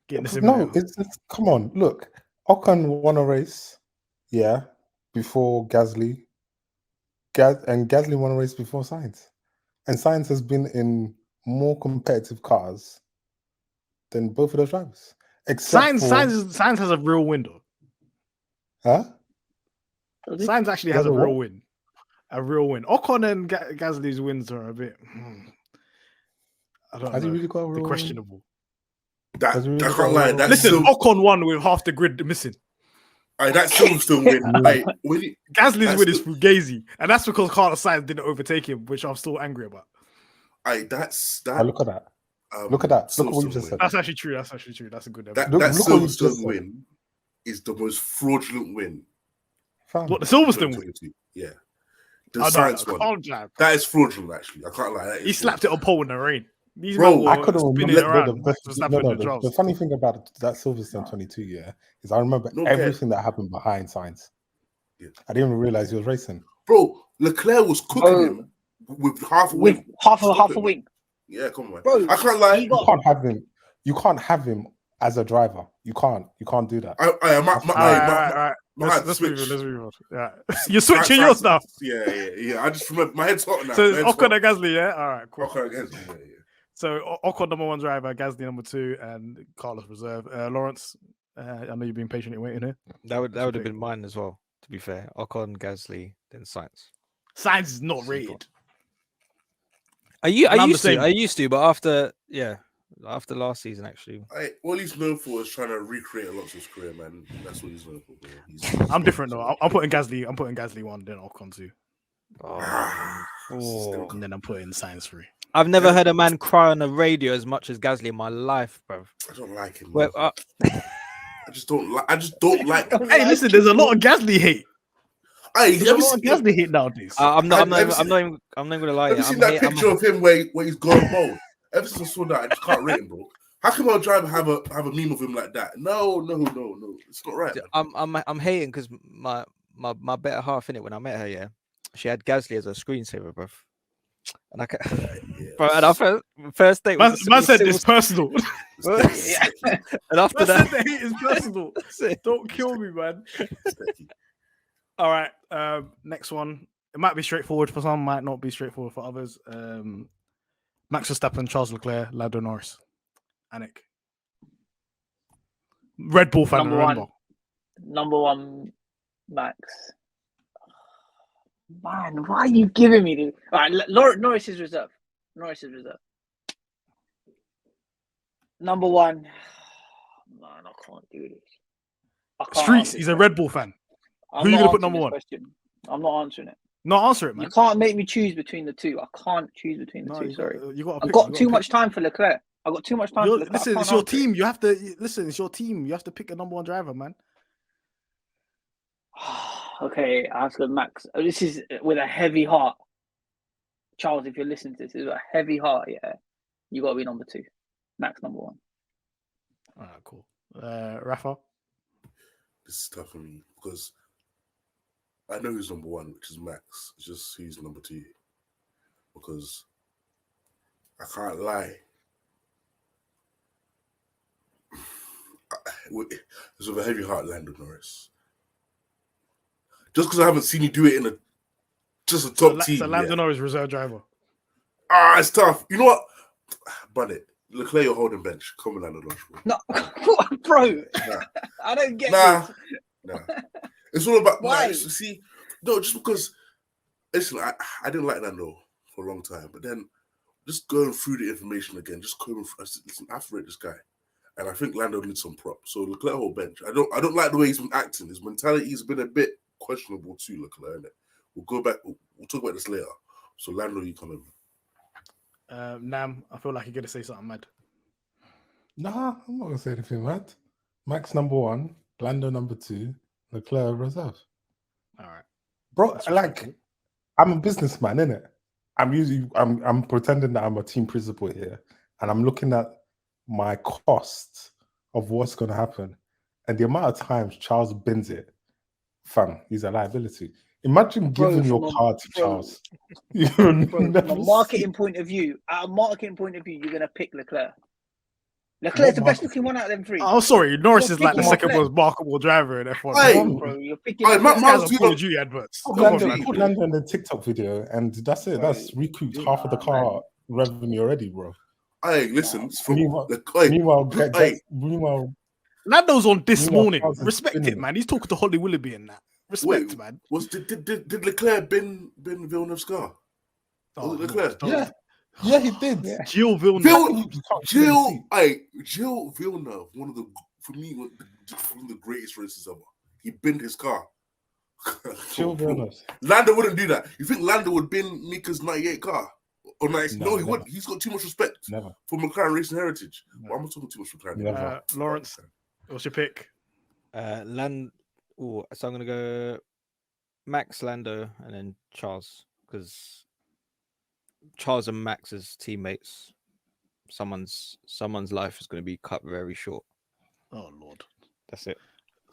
Getting the No, it's come on. Look, Ocon won a race, yeah, before Gasly. And Gasly won a race before Sainz. And Sainz has been in more competitive cars than both of those drivers. Sainz has a real window. Huh? Sainz actually has a real win. A real win. Ocon and Gasly's wins are a bit. I don't know. Really got a real questionable. I can't lie. Listen, Ocon won with half the grid missing. That Silverstone win. Gasly's win is fugazi, and that's because Carlos Sainz didn't overtake him, which I'm still angry about. Look at that. Look at that. Look at what you just said. That's actually true. That's a good. That Silverstone win is the most fraudulent win. What, the Silverstone win? Yeah. The Sainz one. That is fraudulent, actually. I can't lie. He slapped it on pole in the rain. I couldn't remember the funny thing about that Silverstone 22 is I remember everything that happened behind Sainz. Yeah. I didn't even realize he was racing. Bro, Leclerc was cooking him with half a wing. Half a wing. Yeah, come on. Bro, I can't lie. You can't have him as a driver. You can't do that. Let's move on. Yeah. You're switching your stuff. Yeah. I just remember my head's hot now. So Ocon and Gasly, yeah? All right, cool. Ocon and Gasly, yeah. So Ocon number 1 driver, Gasly number 2, and Carlos reserve. Laurence, I know you've been patiently waiting here. That would have been mine as well, to be fair. Ocon, Gasly, then Sainz. Sainz is not rated. I used to, but after last season, actually. All he's known for is trying to recreate Alonso's career, man. That's what he's known for. Bro. I'm different though. I'm putting Gasly 1, then Ocon 2. And then I'm putting Sainz 3. I've never heard a man cry on the radio as much as Gasly in my life, bro. I don't like him. I just don't like. Hey, listen, there's a lot of Gasly hate. There's a lot of Gasly hate nowadays. I'm not gonna lie. Have you seen that picture of him where he's gone bald? Ever since I saw that, I just can't rate him, bro. How come our driver have a meme of him like that? No, it's not right. I'm hating because my better half in it when I met her, she had Gasly as a screensaver, bro. And bro, and our first date, man said it's personal. And after that, the hate is personal. Don't kill me, man. All right, next one. It might be straightforward for some, might not be straightforward for others. Max Verstappen, Charles Leclerc, Lando Norris, Anik. Red Bull fan, remember? Number 1, Max. Man, why are you giving me this? All right, Norris is reserve. Norris is reserve. Number 1. Man, I can't do this. I can't Streets, answer he's this a Red Bull fan. I'm Who are you not gonna put answering number this 1? question. I'm not answering it. No, answer it, man. You can't make me choose between the two. I can't choose between the two. Sorry. You got. I've got too much time for Leclerc. I've got too much time for Leclerc. Listen, I it's can't your answer it. team. You have to listen. It's your team. You have to pick a number 1 driver, man. Okay, I have to go Max. This is with a heavy heart. Charles, if you're listening to this, with a heavy heart, yeah, you got to be number 2. Max number 1. All right, cool. Rafa. This is tough for me because I know who's number 1, which is Max. It's just who's number 2. Because I can't lie. It's with a heavy heart, Lando Norris. Just because I haven't seen you do it in a top team. So Lando Norris reserve driver. It's tough. You know what? Bun it. Leclerc, you're holding bench. Come on, Lando Norris, bro. No, bro. Nah. I don't get this. Nah. It's all about Why? See, no, just because. Listen, I didn't like Lando for a long time, but then just going through the information again, just going through. Listen, I have to rate this guy, and I think Lando needs some prop. So Leclerc whole bench. I don't like the way he's been acting. His mentality's been a bit questionable too, Leclerc. Innit? We'll go back. We'll talk about this later. So Lando, you come over. Nam, I feel like you're gonna say something mad. Nah, I'm not gonna say anything mad. Max number 1, Lando number 2, Leclerc reserve. All right, Bro, That's like respectful. I'm a businessman, innit? I'm pretending that I'm a team principal here, and I'm looking at my cost of what's gonna happen, and the amount of times Charles bends it, fam, he's a liability. Imagine Bro, giving your from a- car to bro, Charles. Bro, from a marketing point of view, you're gonna pick Leclerc. Leclerc's the best looking one out of them 3. Oh, sorry, Norris You're is like the picking second Leclerc. most marketable driver in F1. Hey, Come on, Bro, bro. you're picking Hey, Leclerc. This Miles, guy's you on Call got- of Duty adverts. Put Come on, Lando, man. put Lando in the TikTok video, and that's it. Bro, That's recouped yeah, half of the car man. revenue already, bro. Hey, listen. Meanwhile, meanwhile, Lando's on this Meanwhile, morning. Charles is Respect it, spinning. man. He's talking to Holly Willoughby and that. Respect, Wait, man. Did Leclerc bin Villeneuve's car? Oh, Was it Leclerc? no, yeah, yeah, he did. Yeah. Gilles Villeneuve. Gilles Villeneuve, one of the greatest races ever. He binned his car. Gilles Villeneuve. Lando wouldn't do that. You think Lando would bin Mika's 98 car? Or 90? No, he never. wouldn't. He's got too much respect Never. for McLaren racing heritage. No. Well, I'm not talking too much for McLaren. Never. Laurence, what's your pick? So I'm gonna go Max, Lando, and then Charles, because Charles and Max as teammates, someone's life is going to be cut very short. Oh Lord, That's it.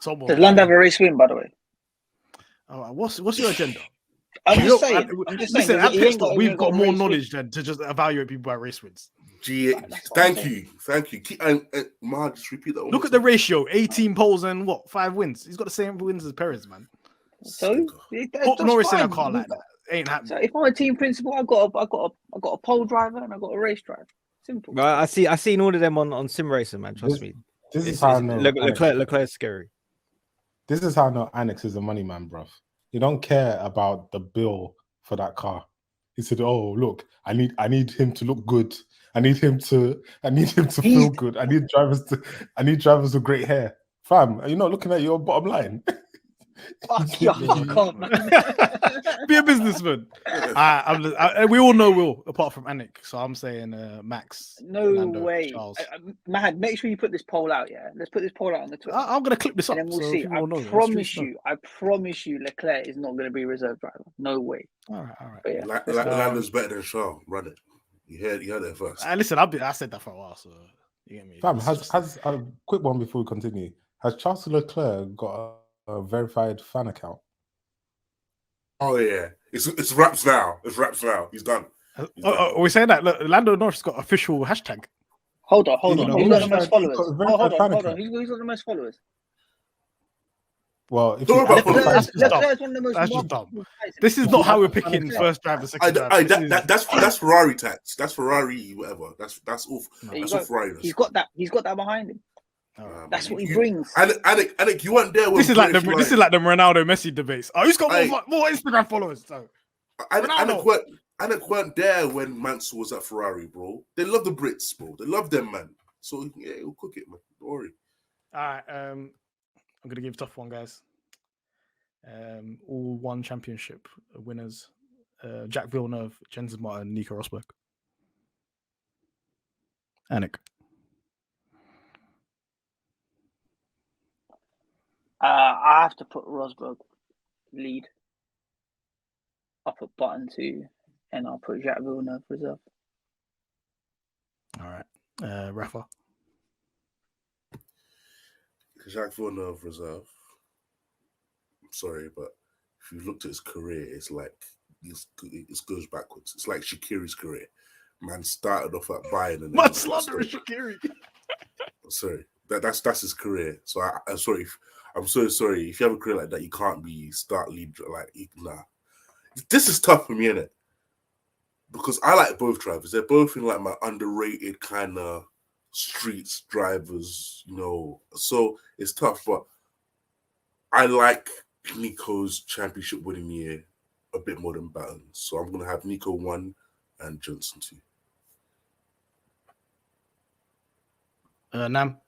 Does Lando have a race win, by the way? All right, what's your agenda? I'm You just know, saying. Listen, at he ain't Pitstop, got- he we've ain't got a more race win. knowledge than to just evaluate people by race wins. That's what I'm Thank you. Mahad, just repeat that one. Look at the ratio: 18 poles and 5 wins. He's got the same wins as Perez, man. So Put that's Norris in a fine. car like that. Ain't happening. So if I'm a team principal, I got a pole driver and I got a race driver. Simple. Well, I've seen all of them on sim racing, man. Trust me. This is how I know. Leclerc's scary. This is how I know Anik is a money man, bruv. He don't care about the bill for that car. He said, "Oh, look, I need him to look good. I need him to feel good. I need drivers with great hair." Fam, are you not looking at your bottom line? Fuck you, fuck off, man. Be a businessman. We all know Will, apart from Anik. So I'm saying Max. No Lando, way. Charles. Mahad, make sure you put this poll out, yeah? Let's put this poll out on the Twitter. I'm gonna clip this up. And then we'll so see. people will know. I promise you, Leclerc is not going to be reserve driver. No way. All right. But yeah, Lando's better than Charles. Run it. You heard it first. Listen, I said that for a while, so you get me. Fam, has a quick one before we continue. Has Charles Leclerc got a verified fan account? Oh yeah, it's wraps now. It's wraps now. He's done. We're saying that. Look, Lando Norris got official hashtag. hold on. You know, Who's got the most he's followers? got a very Hold fan on. account. Who's got the most followers? Well, if Don't you worry add about the followers. fans- Leclerc's one of the most That's just marketable dumb. guys. This is not how we're picking Yeah. first driver, second driver. This is- That's Ferrari tax. That's Ferrari whatever. That's all. There you That's go. all Ferrari. He's got that behind him. All right. That's what he brings. Anik, you weren't there when This is like the Ronaldo Messi debate. Oh, who's got Hey. more Instagram followers? So Anik weren't there when Mansell was at Ferrari, bro. They love the Brits, bro. They love them, man. So yeah, he'll cook it, man. Don't worry. all right, I'm gonna give a tough one, guys. All one championship winners: Jack Villeneuve, Jensen Martin, Nico Rosberg. Anik. I have to put Rosberg lead. I'll put Button 2, and I'll put Jacques Villeneuve reserve. All right, Rafa. Jacques Villeneuve reserve. I'm sorry, but if you looked at his career, it's like it goes backwards. It's like Shaqiri's career. Man started off at Bayern and Much slander Shaqiri. Sorry, that's his career. So I'm sorry. I'm so sorry. If you have a career like that, you can't be start lead nah. This is tough for me, innit? Because I like both drivers. They're both in like my underrated kind of streets drivers, you know. So it's tough, but I like Nico's championship winning year a bit more than Baton. So I'm gonna have Nico 1 and Johnson 2. Nam.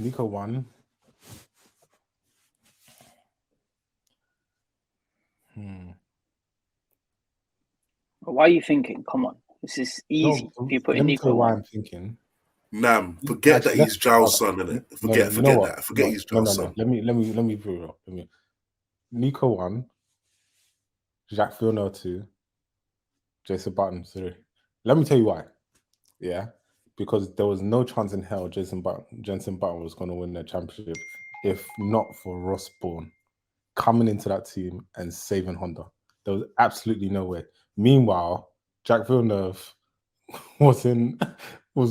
Nico 1. Why are you thinking? Come on, this is easy. No, if you put let in me Nico tell you why 1. I'm thinking. Nam, forget that he's Giles' son, innit? Forget that. Forget he's Giles' son. Let me be real. Nico 1, Jacques Villeneuve 2, Jason Button 3. Let me tell you why. Yeah, because there was no chance in hell Jensen Button was going to win the championship if not for Ross Bourne coming into that team and saving Honda. There was absolutely no way. Meanwhile, Jacques Villeneuve was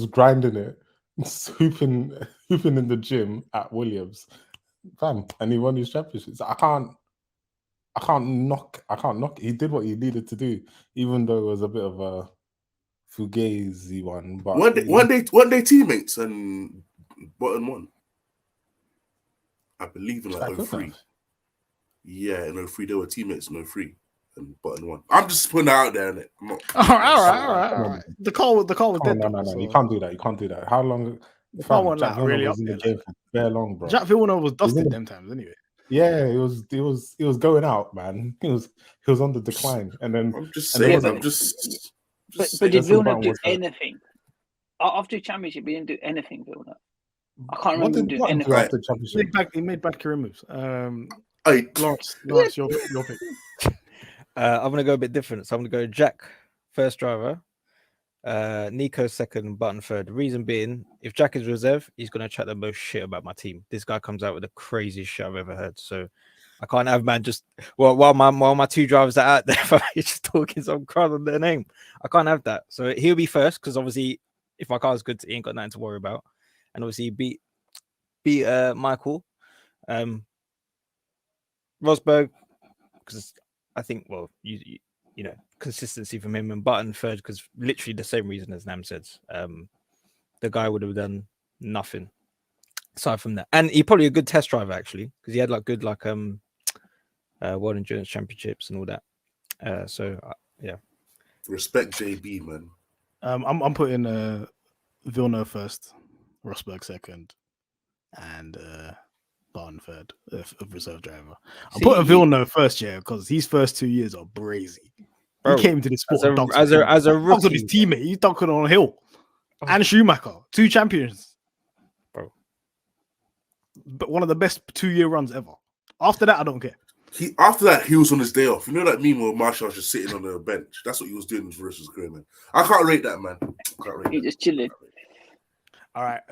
grinding it, hooping in the gym at Williams, fam, and he won his championships. I can't knock. He did what he needed to do, even though it was a bit of a fugazi one. But one day teammates and Button won. I believe in like 03. Yeah, in 03 they were teammates in 03. And Button 1. I'm just putting that out there, innit? All right. The call was dead. No. You can't do that. How long? Jack Villeneuve was in the game for very long, bro. Jack Villeneuve was dusted them times anyway. Yeah, it was going out, man. He was on the decline, and then I'm just saying. But did Villeneuve do anything after the championship? He didn't do anything, Villeneuve. I can't remember him doing anything. After the championship? He made bad career moves. Laurence, your pick. I'm gonna go a bit different. So I'm gonna go Jack first driver, Nico second, Button third. The reason being, if Jack is reserve, he's gonna chat the most shit about my team. This guy comes out with the craziest shit I've ever heard. So I can't have man just while my two drivers are out there, he's just talking some crud on their name. I can't have that. So he'll be first because obviously if my car's good, he ain't got nothing to worry about. And obviously beat Michael, Rosberg, because I think you know consistency from him, and Button third because literally the same reason as Nam says. The guy would have done nothing aside from that, and he probably a good test driver actually because he had like good World Endurance Championships and all that. Yeah. Respect JB, man. I'm putting Villeneuve first, Rosberg second, and Button third of reserve driver. I'm putting Villeneuve first, yeah, because his first 2 years are brazy. He came to the sport as a rookie, on his teammate. He's dunking on Hill and Schumacher, 2 champions, bro. But one of the best 2-year runs ever. After that, I don't care. After that, he was on his day off. You know that meme where Marshall's just sitting on the bench? That's what he was doing for his career, man. I can't rate that, man. He just chilling. All right,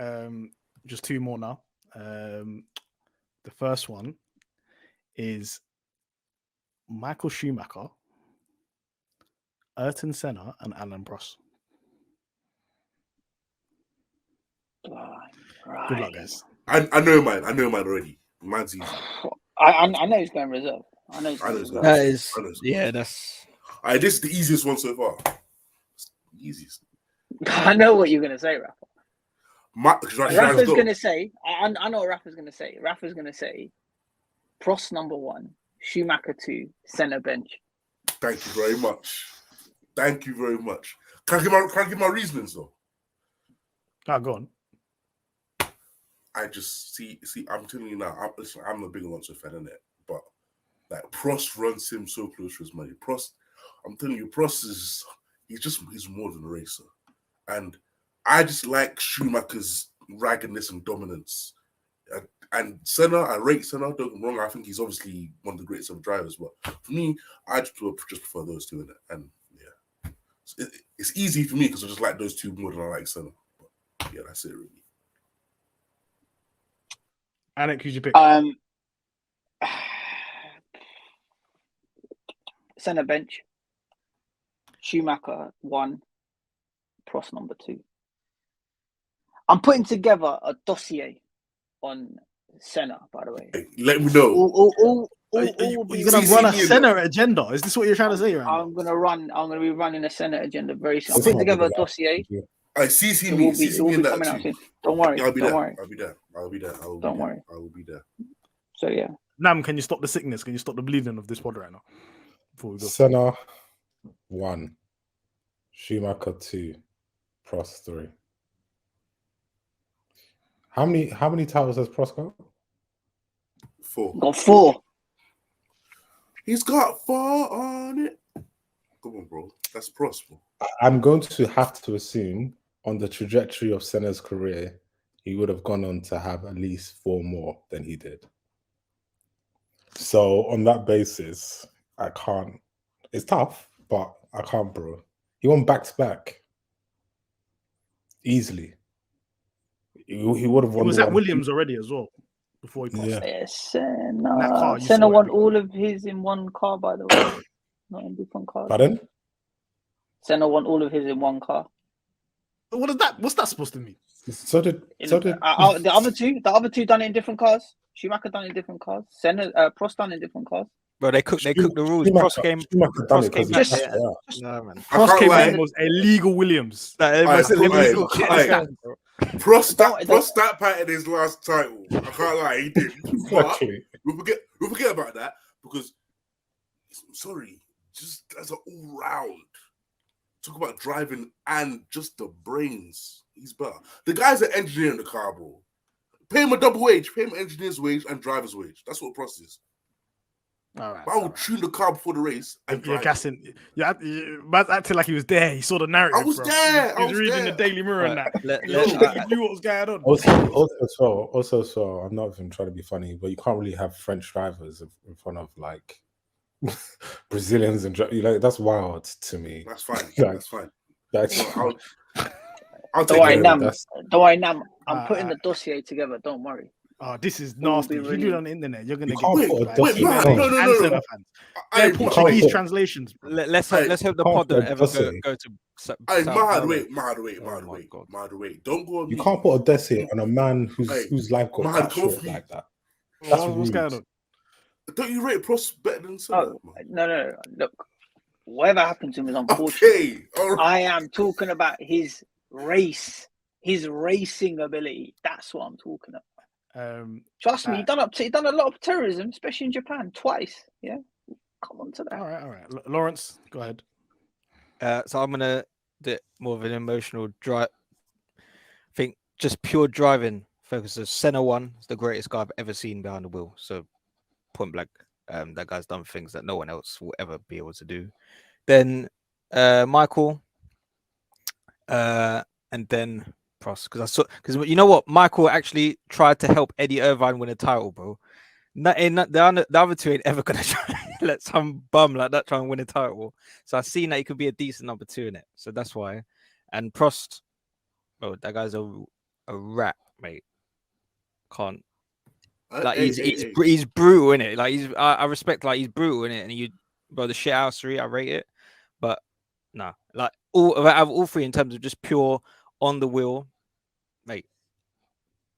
just 2 more now. The first one is Michael Schumacher, Ayrton Senna, and Alan Prost. Right. Good luck, guys. I know mine. Already. Mine's easy. I know he's going reserve. That is, yeah, that's. This is the easiest one so far. It's the easiest. I know what you're gonna say, Rafa. Rafa's Go. gonna say, I know what Rafa's gonna say. Rafa's gonna say, Prost number 1, Schumacher 2, Senna bench. Thank you very much. Thank you very much. Can I give my reasonings though? Go on. I just see. I'm telling you now. I'm a big Alonso fan, innit? But like Prost runs him so close to his money. Prost, I'm telling you, Prost he's more than a racer, and I just like Schumacher's raggedness and dominance. And Senna, I rate Senna. Don't get me wrong. I think he's obviously one of the greatest of drivers. But for me, I just prefer those two in it. And yeah, it's easy for me because I just like those two more than I like Senna. But yeah, that's it really. Anik, who'd you pick? Senna bench, Schumacher 1, Prost number 2. I'm putting together a dossier on Senna, by the way. Hey, let me know. You're gonna run a Senna agenda? Is this what you're trying to say? I'm gonna be running a Senna agenda very soon. I'm putting together a dossier. I CC me. CC me in that too. Soon. Don't worry. Yeah, don't worry. I'll be there. Don't worry. I will be there. So yeah. Nam, can you stop the sickness? Can you stop the bleeding of this pod right now? Before we go. Senna 1, Schumacher 2, Prost 3. How many titles has Prost got? 4. Got 4. He's got 4 on it. Come on, bro. That's Prost, bro. I'm going to have to assume on the trajectory of Senna's career, he would have gone on to have at least 4 more than he did. So on that basis, I can't. It's tough, but I can't, bro. He won back-to-back. Easily. He would have won. He was at Williams already as well before he passed. Yeah. Senna won all of his in one car, by the way, not in different cars. Pardon? Senna won all of his in one car. What's that supposed to mean? So did the other two done it in different cars. Schumacher done it in different cars. Senna, Prost done it in different cars. Bro, they cooked the rules. Prost came. Prost came back. No, man. Prost came in was illegal Williams. Prost that part in his last title. I can't lie, he did. Exactly. We'll forget about that because sorry, just as an all round. Talk about driving and just the brains. He's better. The guy's an engineer in the car, bro. Pay him a double wage. Pay him engineer's wage and driver's wage. That's what Prost is. All right. But I would tune the car before the race and You're drive. Gassing. Man's acting like he was there. He saw the narrative. I was there. He was reading the Daily Mirror and that. He knew what was going on. Also, I'm not even trying to be funny, but you can't really have French drivers in front of like Brazilians and that's wild to me. That's fine. Like, that's fine. I'll take it. Don't worry, Nam. I'm putting the dossier together. Don't worry. Oh, this is nasty. If you do it on the internet, you're gonna get Portuguese translations. Let's hope the pod don't ever go to. Mahad, wait. Don't go on. You can't put a dossier on a man whose life got cut short like that. That's what's going on. Don't you rate Prost better than Senna? No. Look, whatever happened to him is unfortunate. Okay, all right. I am talking about his racing ability. That's what I'm talking about. Trust me, he done a lot of terrorism, especially in Japan, twice. Yeah, come on to that. All right. Laurence, go ahead. So I'm gonna do more of an emotional drive. I think just pure driving focuses. Senna 1 is the greatest guy I've ever seen behind the wheel. So point blank, that guy's done things that no one else will ever be able to do. Then Michael, and then Prost, because you know what, Michael actually tried to help Eddie Irvine win a title, bro. The other two ain't ever gonna try let some bum like that try and win a title. So I've seen that he could be a decent number 2 in it. So that's why. And Prost, bro, that guy's a rat, mate. Can't. Like he's brutal in it. Like I respect like he's brutal in it, and bro, the shit housery, I rate it. But no, like all three in terms of just pure on the wheel, mate.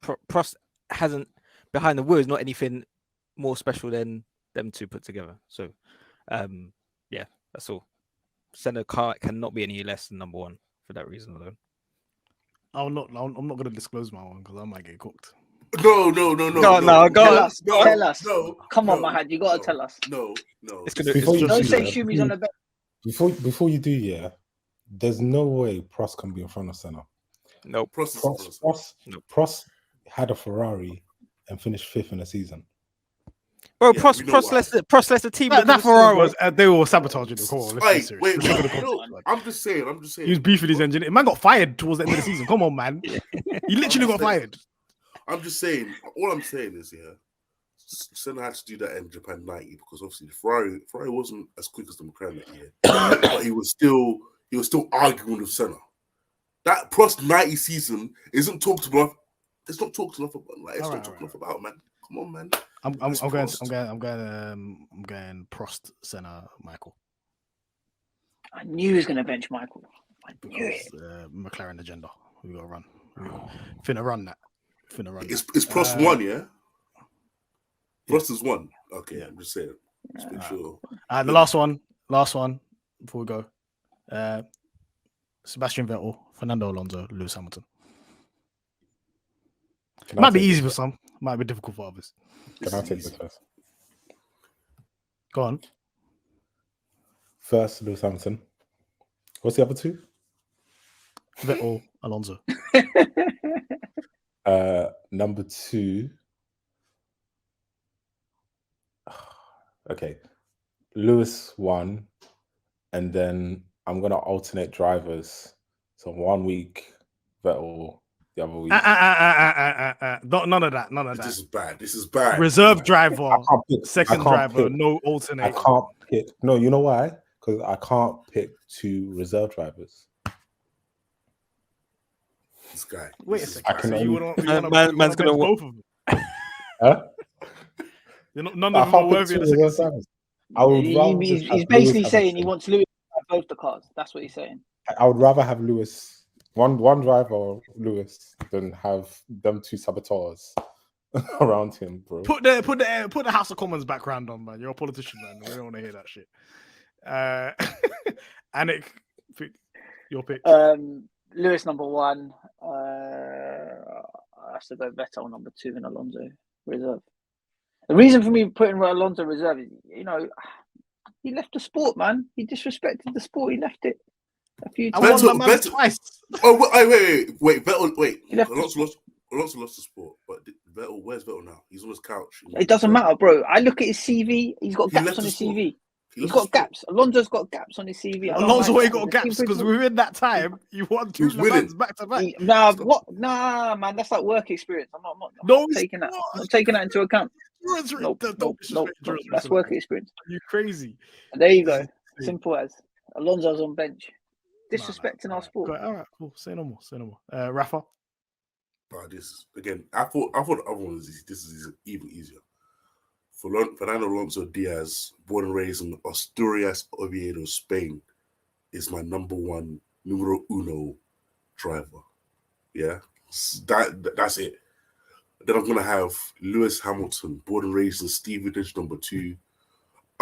Prost hasn't behind the wheel is not anything more special than them two put together. So, yeah, that's all. Senna cannot be any less than number 1 for that reason alone. I'm not going to disclose my one because I might get cooked. No. No, no, go Tell on. us. No, Tell us. no, Come on, no, Mahad. You got to no, tell us. No. It's gonna. Before you just- Don't say yeah, Shumi's on the bench. Before you do, yeah, there's no way Prost can be in front of Senna. Nope. Prost had a Ferrari and finished 5th in the season. Bro, Yeah, Prost we know why. left the team. That Ferrari was they were sabotaging the call. Let's be Hey, serious. wait, Let's look at the no, context, man. I'm just saying. He was beefing his engineer. Man got fired towards the end of the season. Come on, man. He literally got fired. I'm just saying. All I'm saying is, yeah, Senna had to do that in Japan 90 because obviously Ferrari wasn't as quick as the McLaren that year, but he was still arguing with Senna. That Prost 90 season isn't talked about. It's not talked enough about. Like, it's not talked enough about, man. Come on, man. I'm going Prost, Senna, Michael. I knew he was going to bench Michael. I knew it. McLaren agenda. We got to run. Finna run that. It's Prost one, yeah. Prost is one. Okay, Yeah. I'm just saying. Just make sure. The last one before we go. Sebastian Vettel, Fernando Alonso, Lewis Hamilton. Might be easy for some, might be difficult for others. Can I take this first? Go on. First, Lewis Hamilton. What's the other two? Vettel, Alonso. Number 2. Okay, Lewis 1, and then I'm gonna alternate drivers. So 1 week Vettel, the other week. None of that. This is bad. Reserve driver, second I can't driver, pick. no alternate. I can't pick. No, you know why? Because I can't pick 2 reserve drivers. This guy. Wait a This is second. I can So only- you wanna man's gonna bench both of them? Huh? None I of them are can't pick worthy 2 of the reserve second. drivers. I would rather He's just have basically Lewis saying he Hamilton. wants Lewis to have both the cars. That's what he's saying. I would rather have Lewis, one driver, Lewis, than have them 2 saboteurs around him, bro. Put the House of Commons background on, man. You're a politician, man. We don't want to hear that shit. Anik, your pick. Lewis number 1. I have to go Vettel number 2 and Alonso reserve. The reason for me putting Alonso reserve is, he left the sport, man. He disrespected the sport. He left it a few I times. won my man twice. Oh, wait, Vettel, wait. He left Alonso lost the sport, but Vettel, where's Vettel now? He's on his couch. It doesn't matter, bro. I look at his CV. He's got He gaps left on the his sport. CV. He He's left got the sport. gaps. Alonso's got gaps on his CV. I don't Alonso like ain't that. got The gaps team because within that time you won He 2 was Le Mans winning. back to back. Nah, man. That's like work experience. I'm No, not it's taking that. not. I'm not taking that into account. Nope. That's work experience. You crazy? There you go. Simple as. Alonso's on bench. Disrespecting our sport. All right, cool. Say no more. Rafa. But this again, I thought the other one was easy. This is even easier. Fernando Alonso Diaz, born and raised in Asturias, Oviedo, Spain, is my numero uno driver. Yeah, that's it. Then I'm gonna have Lewis Hamilton, born and raised in Stevenage, number 2.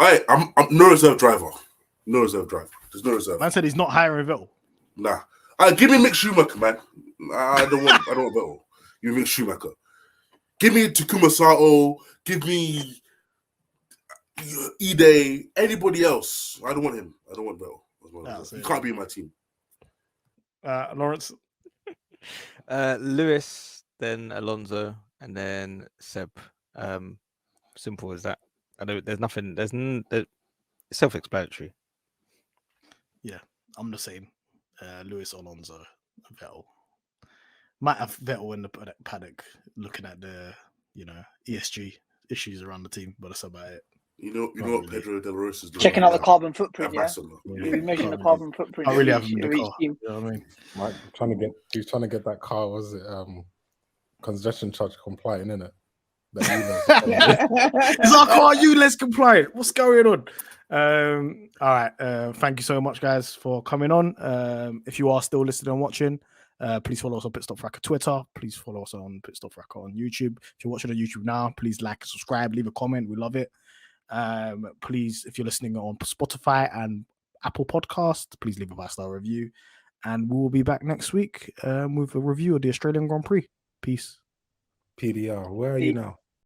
I'm no reserve driver. No reserve driver. There's no reserve. Man said he's not hiring Vettel. Nah. Give me Mick Schumacher, man. I don't want Vettel. You Mick Schumacher. Give me Takuma Sato. Give me Ide. Anybody else. I don't want him. I don't want Vettel. He can't be in my team. Laurence. Lewis, then Alonso, and then Seb. Simple as that. I know there's nothing. It's self-explanatory. Yeah, I'm the same. Lewis, Alonso, Vettel. Might have Vettel in the paddock looking at the ESG issues around the team, but that's about it. You know what Pedro Del Rosa is doing? Checking out the carbon footprint, yeah? Ambassador. You're measuring the carbon footprint. I really of have him each- in of the each car. team. You know what I mean? Mike, he's trying to get that car. Was it congestion charge compliant? Innit? Is our car ULEZ compliant? What's going on? All right. Thank you so much, guys, for coming on. If you are still listening and watching, please follow us on Pitstop Fracas Twitter. Please follow us on Pitstop Fracas on YouTube. If you're watching on YouTube now, please like and subscribe, leave a comment. We love it. Please, if you're listening on Spotify and Apple Podcast, please leave a 5-star review. and we will be back next week with a review of the Australian Grand Prix. Peace. PDR, where are you now?